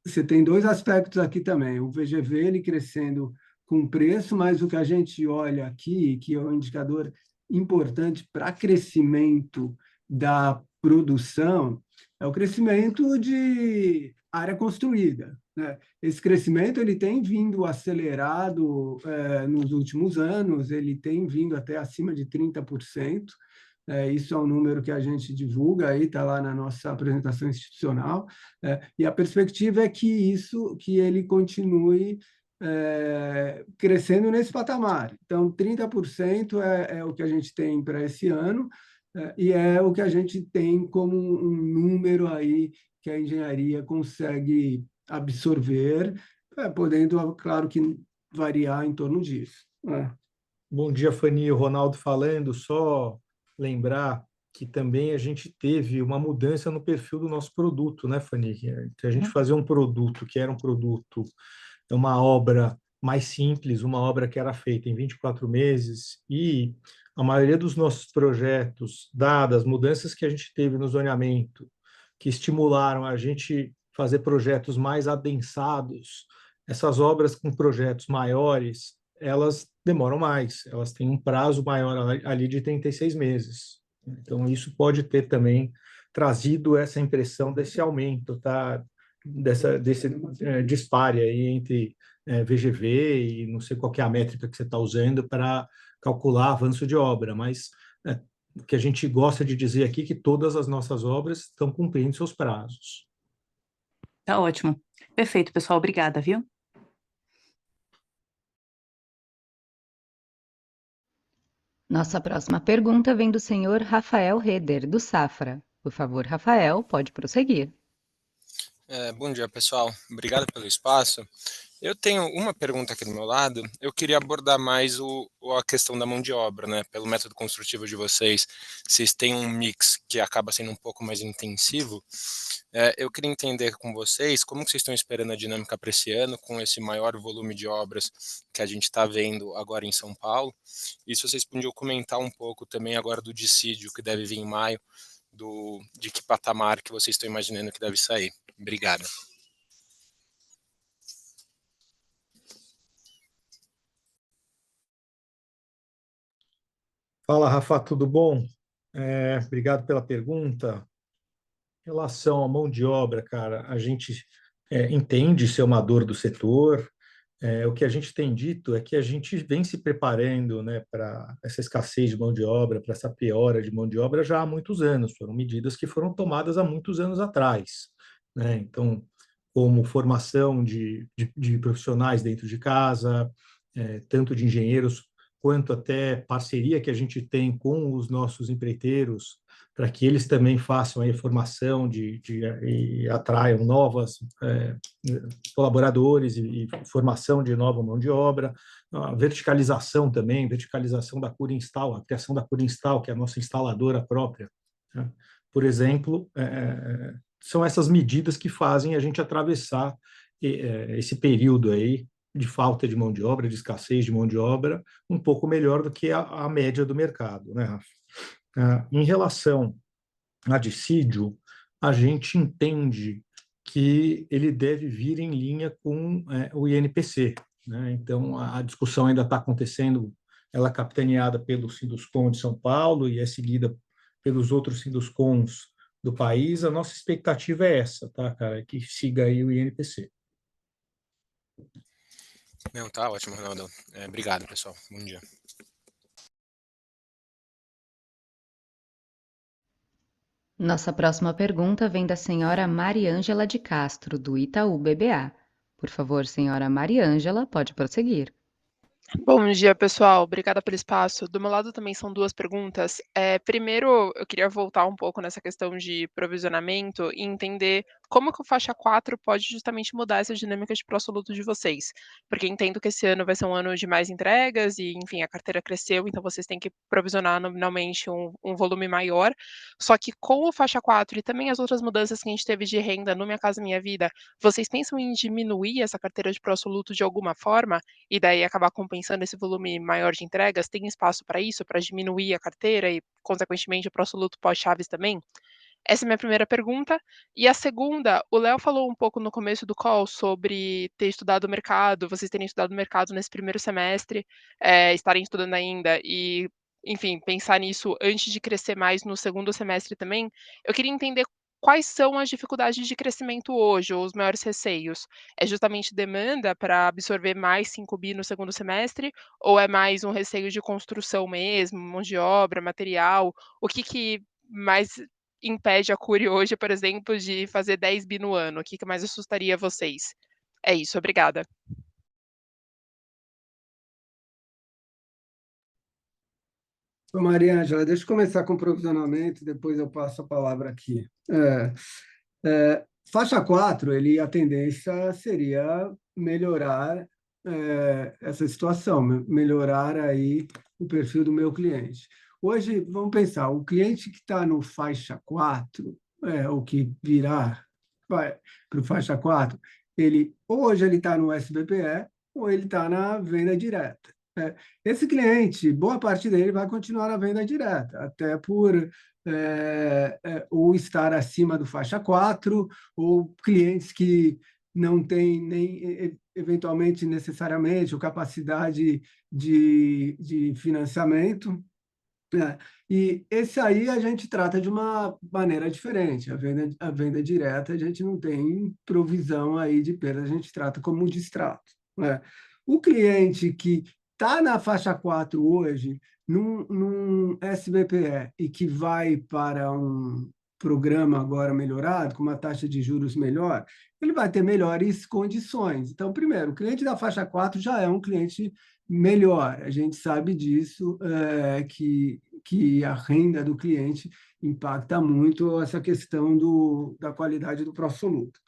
você tem dois aspectos aqui também. O VGV ele crescendo com preço, mas o que a gente olha aqui, que é um indicador importante para crescimento da produção, é o crescimento de área construída, né? Esse crescimento ele tem vindo acelerado nos últimos anos, ele tem vindo até acima de 30%. Isso é um número que a gente divulga, aí está lá na nossa apresentação institucional, e a perspectiva é que ele continue crescendo nesse patamar. Então, 30% é o que a gente tem para esse ano, e é o que a gente tem como um número aí que a engenharia consegue absorver, podendo, claro, que variar em torno disso. Bom dia, Fanny. O Ronaldo falando, só lembrar que também a gente teve uma mudança no perfil do nosso produto, né, Fanny? Que a gente fazia um produto que era um produto, uma obra mais simples, uma obra que era feita em 24 meses, e a maioria dos nossos projetos, dadas as mudanças que a gente teve no zoneamento, que estimularam a gente fazer projetos mais adensados, essas obras com projetos maiores, elas demoram mais, elas têm um prazo maior ali de 36 meses. Então, isso pode ter também trazido essa impressão desse aumento, tá? Desse dispare aí entre VGV e não sei qual que é a métrica que você está usando para calcular avanço de obra, mas o que a gente gosta de dizer aqui é que todas as nossas obras estão cumprindo seus prazos. Tá ótimo. Perfeito, pessoal. Obrigada, viu? Nossa próxima pergunta vem do senhor Rafael Reder, do Safra. Por favor, Rafael, pode prosseguir. Bom dia, pessoal. Obrigado pelo espaço. Eu tenho uma pergunta aqui do meu lado. Eu queria abordar mais a questão da mão de obra, né? Pelo método construtivo de vocês têm um mix que acaba sendo um pouco mais intensivo. Eu queria entender com vocês como que vocês estão esperando a dinâmica para esse ano, com esse maior volume de obras que a gente está vendo agora em São Paulo. E se vocês podiam comentar um pouco também agora do dissídio que deve vir em maio, de que patamar que vocês estão imaginando que deve sair. Obrigado. Fala, Rafa, tudo bom? Obrigado pela pergunta. Em relação à mão de obra, cara, a gente entende ser uma dor do setor. O que a gente tem dito é que a gente vem se preparando, né, para essa escassez de mão de obra, para essa piora de mão de obra já há muitos anos. Foram medidas que foram tomadas há muitos anos atrás, né? Então, como formação de profissionais dentro de casa, tanto de engenheiros quanto até parceria que a gente tem com os nossos empreiteiros, para que eles também façam a formação e atraiam novos colaboradores e formação de nova mão de obra, a verticalização também, verticalização da Cury Install, a criação da Cury Install, que é a nossa instaladora própria, né? Por exemplo, são essas medidas que fazem a gente atravessar esse período aí de falta de mão de obra, de escassez de mão de obra, um pouco melhor do que a média do mercado, né, Rafa? Em relação a dissídio, a gente entende que ele deve vir em linha com o INPC, né? Então, a discussão ainda está acontecendo, ela é capitaneada pelo Sinduscon de São Paulo e é seguida pelos outros Sinduscons do país. A nossa expectativa é essa, tá, cara? Que siga aí o INPC. Não, tá ótimo, Ronaldo. Obrigado, pessoal. Bom dia. Nossa próxima pergunta vem da senhora Mariângela de Castro, do Itaú BBA. Por favor, senhora Mariângela, pode prosseguir. Bom dia, pessoal. Obrigada pelo espaço. Do meu lado também são duas perguntas. Primeiro, eu queria voltar um pouco nessa questão de provisionamento e entender como que o faixa 4 pode justamente mudar essa dinâmica de pró-soluto de vocês. Porque entendo que esse ano vai ser um ano de mais entregas e, enfim, a carteira cresceu, então vocês têm que provisionar nominalmente um volume maior. Só que com o faixa 4 e também as outras mudanças que a gente teve de renda no Minha Casa Minha Vida, vocês pensam em diminuir essa carteira de pró-soluto de alguma forma? E daí acabar compensando esse volume maior de entregas, tem espaço para isso, para diminuir a carteira e, consequentemente, o pró-soluto pós-chaves também? Essa é a minha primeira pergunta. E a segunda, o Léo falou um pouco no começo do call sobre ter estudado o mercado, vocês terem estudado o mercado nesse primeiro semestre, estarem estudando ainda e, enfim, pensar nisso antes de crescer mais no segundo semestre também. Eu queria entender quais são as dificuldades de crescimento hoje, ou os maiores receios. É justamente demanda para absorver mais 5 bi no segundo semestre, ou é mais um receio de construção mesmo, mão de obra, material? O que mais impede a Cury hoje, por exemplo, de fazer 10 bi no ano? O que mais assustaria vocês? É isso, obrigada. Ô, Mariângela, deixa eu começar com o provisionamento, depois eu passo a palavra aqui. Faixa 4, a tendência seria melhorar essa situação, melhorar aí o perfil do meu cliente. Hoje, vamos pensar, o cliente que está no faixa 4, o que virá para o faixa 4, hoje ele está no SBPE ou ele está na venda direta. Esse cliente, boa parte dele vai continuar na venda direta, até por ou estar acima do faixa 4, ou clientes que não têm nem, eventualmente, necessariamente, a capacidade de financiamento. E esse aí a gente trata de uma maneira diferente. A venda direta, a gente não tem provisão aí de perda, a gente trata como um distrato. O cliente que está na faixa 4 hoje, num SBPE, e que vai para um programa agora melhorado, com uma taxa de juros melhor, ele vai ter melhores condições. Então, primeiro, o cliente da faixa 4 já é um cliente melhor. A gente sabe disso, que a renda do cliente impacta muito essa questão da qualidade do pró-soluto.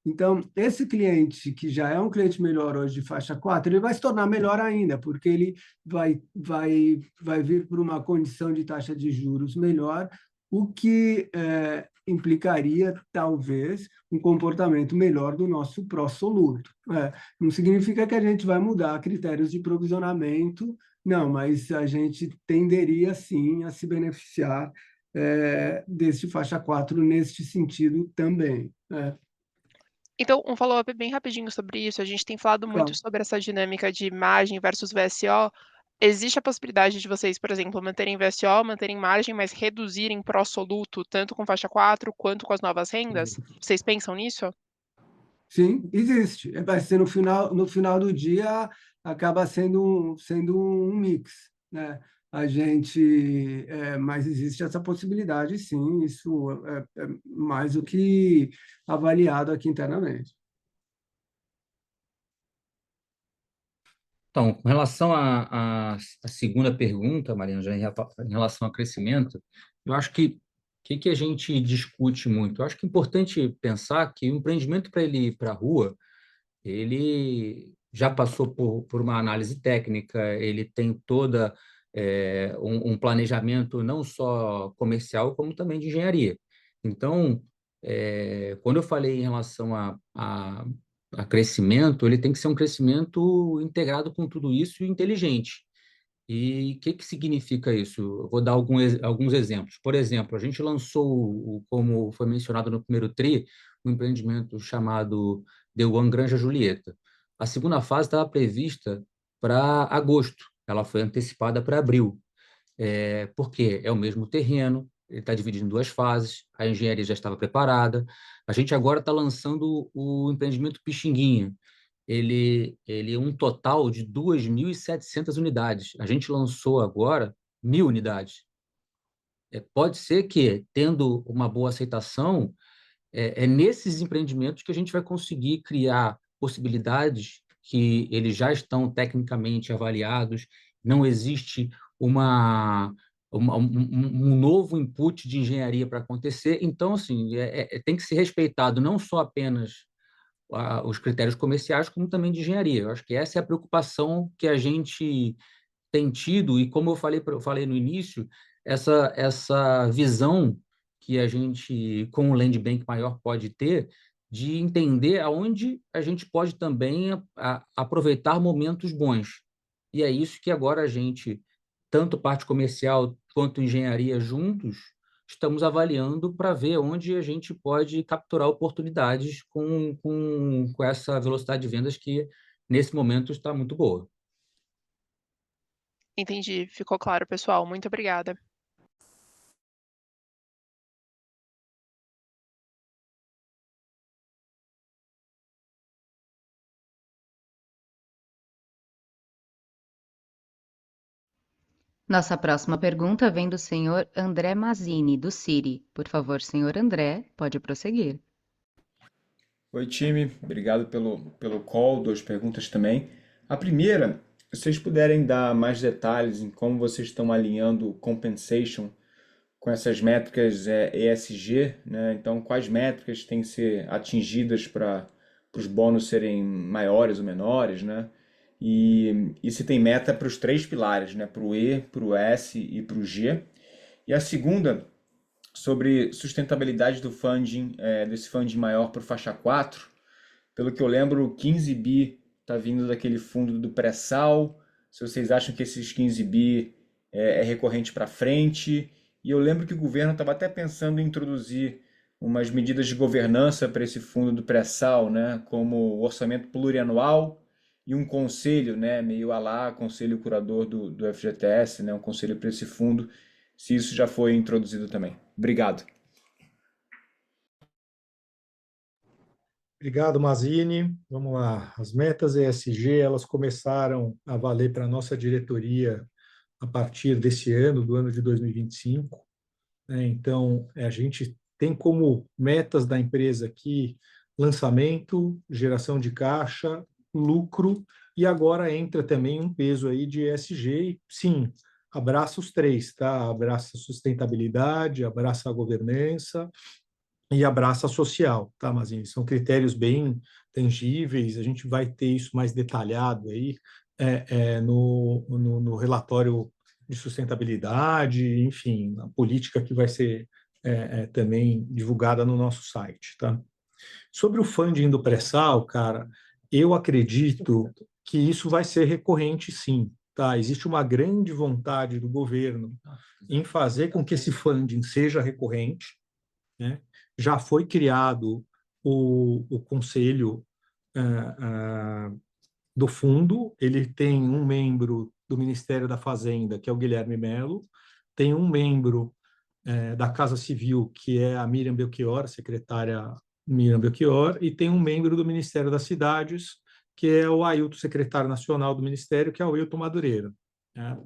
Então, esse cliente, que já é um cliente melhor hoje de faixa 4, ele vai se tornar melhor ainda, porque ele vai vir por uma condição de taxa de juros melhor, o que implicaria, talvez, um comportamento melhor do nosso pró-soluto. Não significa que a gente vai mudar critérios de provisionamento, não, mas a gente tenderia, sim, a se beneficiar deste faixa 4 neste sentido também. Então, um follow-up bem rapidinho sobre isso. A gente tem falado muito sobre essa dinâmica de margem versus VSO. Existe a possibilidade de vocês, por exemplo, manterem VSO, manterem margem, mas reduzirem pró-soluto, tanto com faixa 4 quanto com as novas rendas? Vocês pensam nisso? Sim, existe. Vai ser no final do dia, acaba sendo um mix, né? Mas existe essa possibilidade, sim, isso é mais do que avaliado aqui internamente. Então, com relação à segunda pergunta, Mariana, já em relação ao crescimento, eu acho que a gente discute muito? Eu acho que é importante pensar que o empreendimento, para ele ir para a rua, ele já passou por uma análise técnica, ele tem toda um planejamento não só comercial, como também de engenharia. Então, quando eu falei em relação a crescimento, ele tem que ser um crescimento integrado com tudo isso e inteligente. E o que significa isso? Eu vou dar alguns exemplos. Por exemplo, a gente lançou, como foi mencionado no primeiro TRI, um empreendimento chamado The One Granja Julieta. A segunda fase estava prevista para agosto, ela foi antecipada para abril. Por quê? É o mesmo terreno, ele está dividido em 2 fases, a engenharia já estava preparada. A gente agora está lançando o empreendimento Pixinguinha. Ele é um total de 2.700 unidades. A gente lançou agora 1.000 unidades. Pode ser que, tendo uma boa aceitação, nesses empreendimentos que a gente vai conseguir criar possibilidades que eles já estão tecnicamente avaliados, não existe um novo input de engenharia para acontecer. Então, assim, tem que ser respeitado não só apenas os critérios comerciais, como também de engenharia. Eu acho que essa é a preocupação que a gente tem tido, e como eu falei no início, essa visão que a gente, com o Land Bank maior, pode ter, de entender aonde a gente pode também aproveitar momentos bons. E é isso que agora a gente, tanto parte comercial quanto engenharia juntos, estamos avaliando para ver onde a gente pode capturar oportunidades com essa velocidade de vendas que, nesse momento, está muito boa. Entendi, ficou claro, pessoal. Muito obrigada. Nossa próxima pergunta vem do senhor André Mazzini, do Citi. Por favor, senhor André, pode prosseguir. Oi, time. Obrigado pelo call. 2 perguntas também. A primeira, se vocês puderem dar mais detalhes em como vocês estão alinhando o compensation com essas métricas ESG, né? Então, quais métricas têm que ser atingidas para os bônus serem maiores ou menores, né? E se tem meta para os 3 pilares, né? Para o E, para o S e para o G. E a segunda, sobre sustentabilidade do funding, desse funding maior para o faixa 4. Pelo que eu lembro, 15 bi está vindo daquele fundo do pré-sal. Se vocês acham que esses 15 bi é recorrente para frente. E eu lembro que o governo estava até pensando em introduzir umas medidas de governança para esse fundo do pré-sal, né? Como o orçamento plurianual e um conselho, né? Meio a lá, conselho curador do FGTS, né? Um conselho para esse fundo, se isso já foi introduzido também. Obrigado. Obrigado, Mazzini. Vamos lá. As metas ESG, elas começaram a valer para a nossa diretoria a partir desse ano, do ano de 2025. Então, a gente tem como metas da empresa aqui lançamento, geração de caixa, lucro, e agora entra também um peso aí de ESG, e sim, abraça os 3, tá? Abraça a sustentabilidade, abraça a governança e abraça a social, tá, Mazzini? São critérios bem tangíveis, a gente vai ter isso mais detalhado aí no relatório de sustentabilidade, enfim, a política que vai ser também divulgada no nosso site, tá? Sobre o funding do pré-sal, cara, eu acredito que isso vai ser recorrente, sim, tá? Existe uma grande vontade do governo em fazer com que esse funding seja recorrente, né? Já foi criado o conselho do fundo, ele tem um membro do Ministério da Fazenda, que é o Guilherme Melo, tem um membro da Casa Civil, que é a Miriam Belchior, a secretária Miriam Belchior, e tem um membro do Ministério das Cidades, que é o Ailton, secretário nacional do Ministério, que é o Ailton Madureira, né?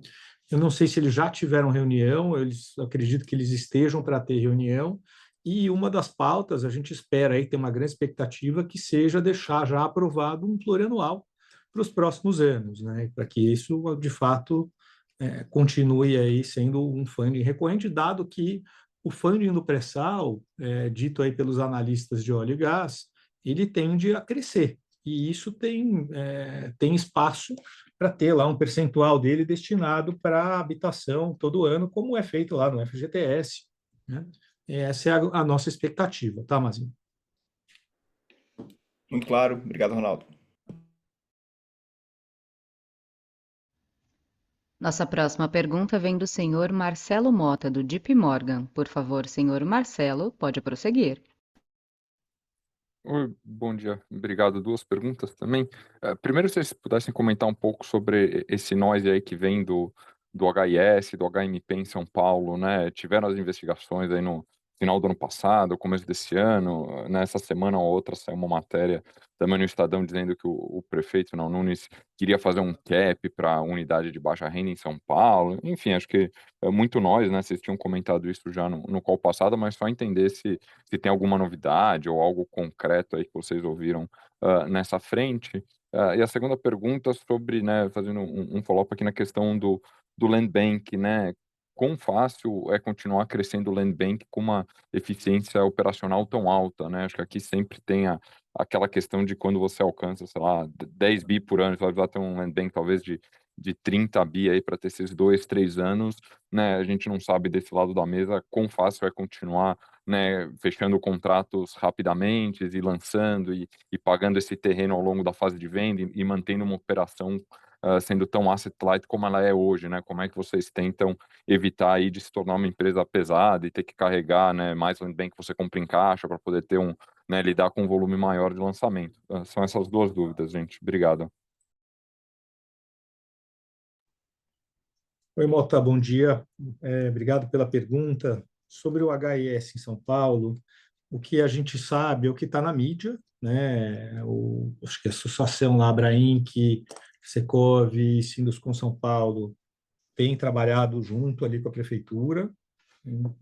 Eu não sei se eles já tiveram reunião, acredito que eles estejam para ter reunião, e uma das pautas, a gente espera aí, tem uma grande expectativa, que seja deixar já aprovado um plurianual para os próximos anos, né? Para que isso, de fato, continue aí sendo um funding recorrente, dado que o funding do pré-sal, dito aí pelos analistas de óleo e gás, ele tende a crescer, e isso tem espaço para ter lá um percentual dele destinado para habitação todo ano, como é feito lá no FGTS, né? Essa é a nossa expectativa, tá, Mazinho? Muito claro. Obrigado, Ronaldo. Nossa próxima pergunta vem do senhor Marcelo Mota, do JP Morgan. Por favor, senhor Marcelo, pode prosseguir. Oi, bom dia. Obrigado. 2 perguntas também. Primeiro, se vocês pudessem comentar um pouco sobre esse noise aí que vem do HIS, do HMP em São Paulo, né? Tiveram as investigações aí no final do ano passado, começo desse ano. Nessa semana ou outra saiu uma matéria também no Estadão dizendo que o prefeito Não Nunes queria fazer um cap para a unidade de baixa renda em São Paulo. Enfim, acho que é muito nós, né? Vocês tinham comentado isso já no call passado, mas só entender se tem alguma novidade ou algo concreto aí que vocês ouviram nessa frente. E a segunda pergunta sobre, né, fazendo um follow-up aqui na questão do Land Bank, né? Quão fácil é continuar crescendo o Land Bank com uma eficiência operacional tão alta, né? Acho que aqui sempre tem aquela questão de quando você alcança, sei lá, 10 bi por ano, você vai precisar ter um Land Bank talvez de 30 bi aí para ter esses 2, 3 anos, né? A gente não sabe desse lado da mesa quão fácil é continuar, né, fechando contratos rapidamente e lançando e pagando esse terreno ao longo da fase de venda e mantendo uma operação sendo tão asset light como ela é hoje, né? Como é que vocês tentam evitar aí de se tornar uma empresa pesada e ter que carregar, né, mais land bank que você compra em caixa para poder ter né, lidar com um volume maior de lançamento? São essas duas dúvidas, gente. Obrigado. Oi, Mota, bom dia. Obrigado pela pergunta. Sobre o HIS em São Paulo, o que a gente sabe, o que está na mídia, né? Acho que a associação lá, Abrainc, Secov, Sinduscon São Paulo, tem trabalhado junto ali com a prefeitura,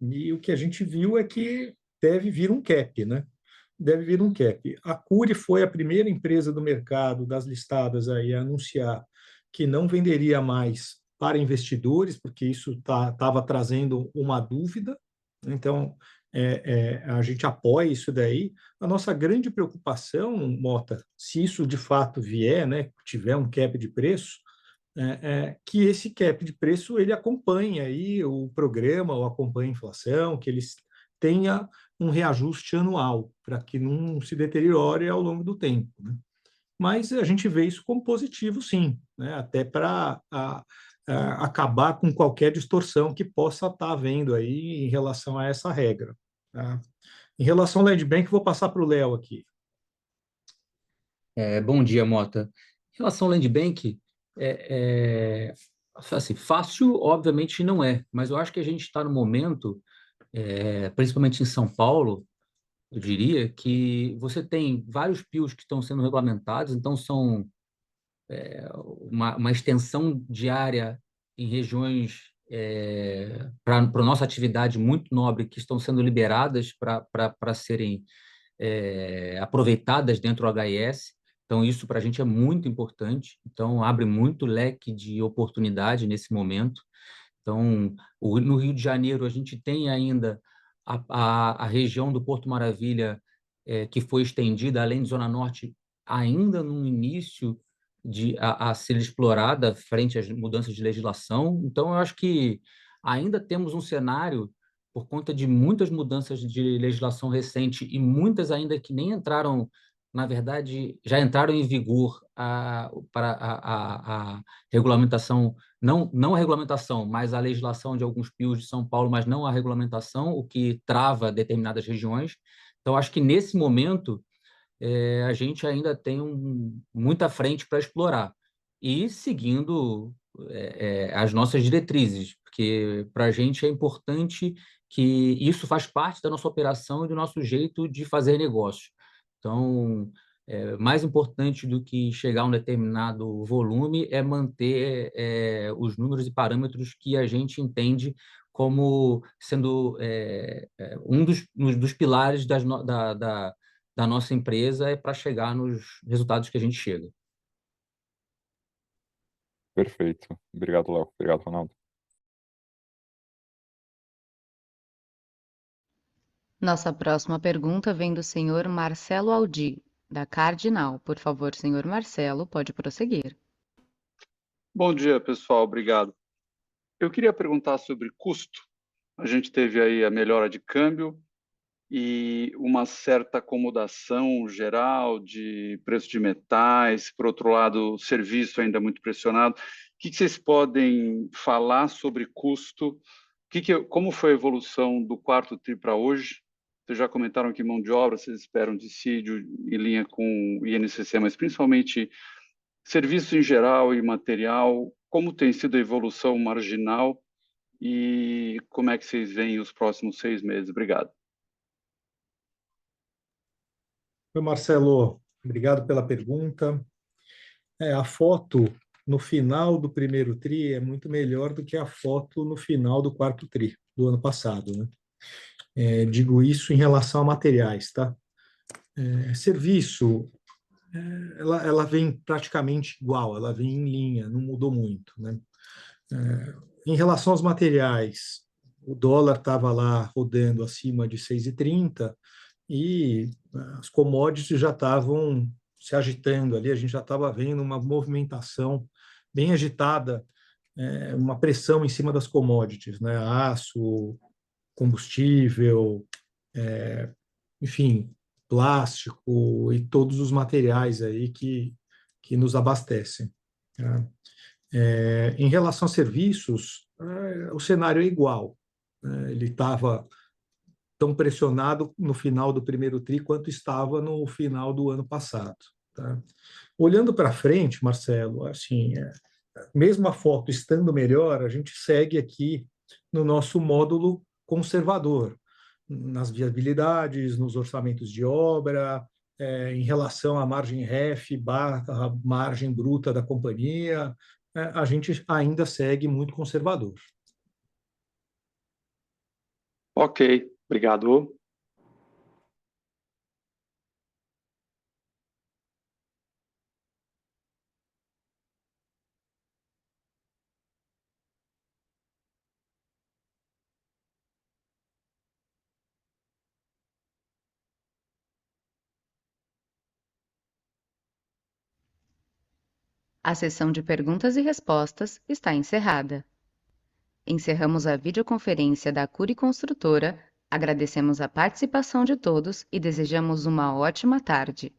e o que a gente viu é que deve vir um cap, né? Deve vir um cap. A Cury foi a primeira empresa do mercado, das listadas aí, a anunciar que não venderia mais para investidores, porque isso estava trazendo uma dúvida. Então, a gente apoia isso daí. A nossa grande preocupação, Mota, se isso de fato vier, né, tiver um cap de preço, que esse cap de preço ele acompanhe aí o programa, ou acompanhe a inflação, que eles tenha um reajuste anual, para que não se deteriore ao longo do tempo, né? Mas a gente vê isso como positivo, sim, né? Até para acabar com qualquer distorção que possa estar havendo aí em relação a essa regra, tá? Em relação ao Land Bank, vou passar para o Léo aqui. Bom dia, Mota. Em relação ao Land Bank, assim, fácil, obviamente, não é, mas eu acho que a gente está no momento, principalmente em São Paulo, eu diria que você tem vários PIOs que estão sendo regulamentados, então são uma extensão de área em regiões para a nossa atividade muito nobre que estão sendo liberadas para serem aproveitadas dentro do HIS. Então, isso para a gente é muito importante. Então, abre muito leque de oportunidade nesse momento. Então, no Rio de Janeiro, a gente tem ainda a região do Porto Maravilha, que foi estendida, além de Zona Norte, ainda no início a ser explorada frente às mudanças de legislação. Então, eu acho que ainda temos um cenário, por conta de muitas mudanças de legislação recente e muitas ainda que nem entraram, na verdade, já entraram em vigor para a regulamentação, não a regulamentação, mas a legislação de alguns PIOs de São Paulo, mas não a regulamentação, o que trava determinadas regiões. Então, acho que nesse momento a gente ainda tem muita frente para explorar e seguindo as nossas diretrizes, porque para a gente é importante que isso faz parte da nossa operação e do nosso jeito de fazer negócio. Então, mais importante do que chegar a um determinado volume é manter os números e parâmetros que a gente entende como sendo um dos pilares da nossa empresa para chegar nos resultados que a gente chega. Perfeito. Obrigado, Léo. Obrigado, Ronaldo. Nossa próxima pergunta vem do senhor Marcelo Aldi, da Cardinal. Por favor, senhor Marcelo, pode prosseguir. Bom dia, pessoal. Obrigado. Eu queria perguntar sobre custo. A gente teve aí a melhora de câmbio e uma certa acomodação geral de preço de metais. Por outro lado, o serviço ainda muito pressionado. O que vocês podem falar sobre custo? Como foi a evolução do quarto TRI para hoje? Vocês já comentaram que mão de obra, vocês esperam dissídio em linha com o INCC, mas principalmente serviço em geral e material, como tem sido a evolução marginal e como é que vocês veem os próximos 6 meses? Obrigado. Oi, Marcelo, obrigado pela pergunta. A foto no final do primeiro TRI é muito melhor do que a foto no final do quarto TRI do ano passado, né? Digo isso em relação a materiais, tá? Serviço, ela vem praticamente igual, ela vem em linha, não mudou muito, né? Em relação aos materiais, o dólar estava lá rodando acima de 6,30 e as commodities já estavam se agitando ali, a gente já estava vendo uma movimentação bem agitada, uma pressão em cima das commodities, né? Aço, combustível, enfim, plástico e todos os materiais aí que nos abastecem, tá? Em relação a serviços, o cenário é igual, né? Ele estava tão pressionado no final do primeiro TRI quanto estava no final do ano passado, tá? Olhando para frente, Marcelo, assim, mesmo a foto estando melhor, a gente segue aqui no nosso módulo conservador, nas viabilidades, nos orçamentos de obra, em relação à margem REF barra margem bruta da companhia, a gente ainda segue muito conservador. Ok, obrigado. A sessão de perguntas e respostas está encerrada. Encerramos a videoconferência da Cury Construtora, agradecemos a participação de todos e desejamos uma ótima tarde.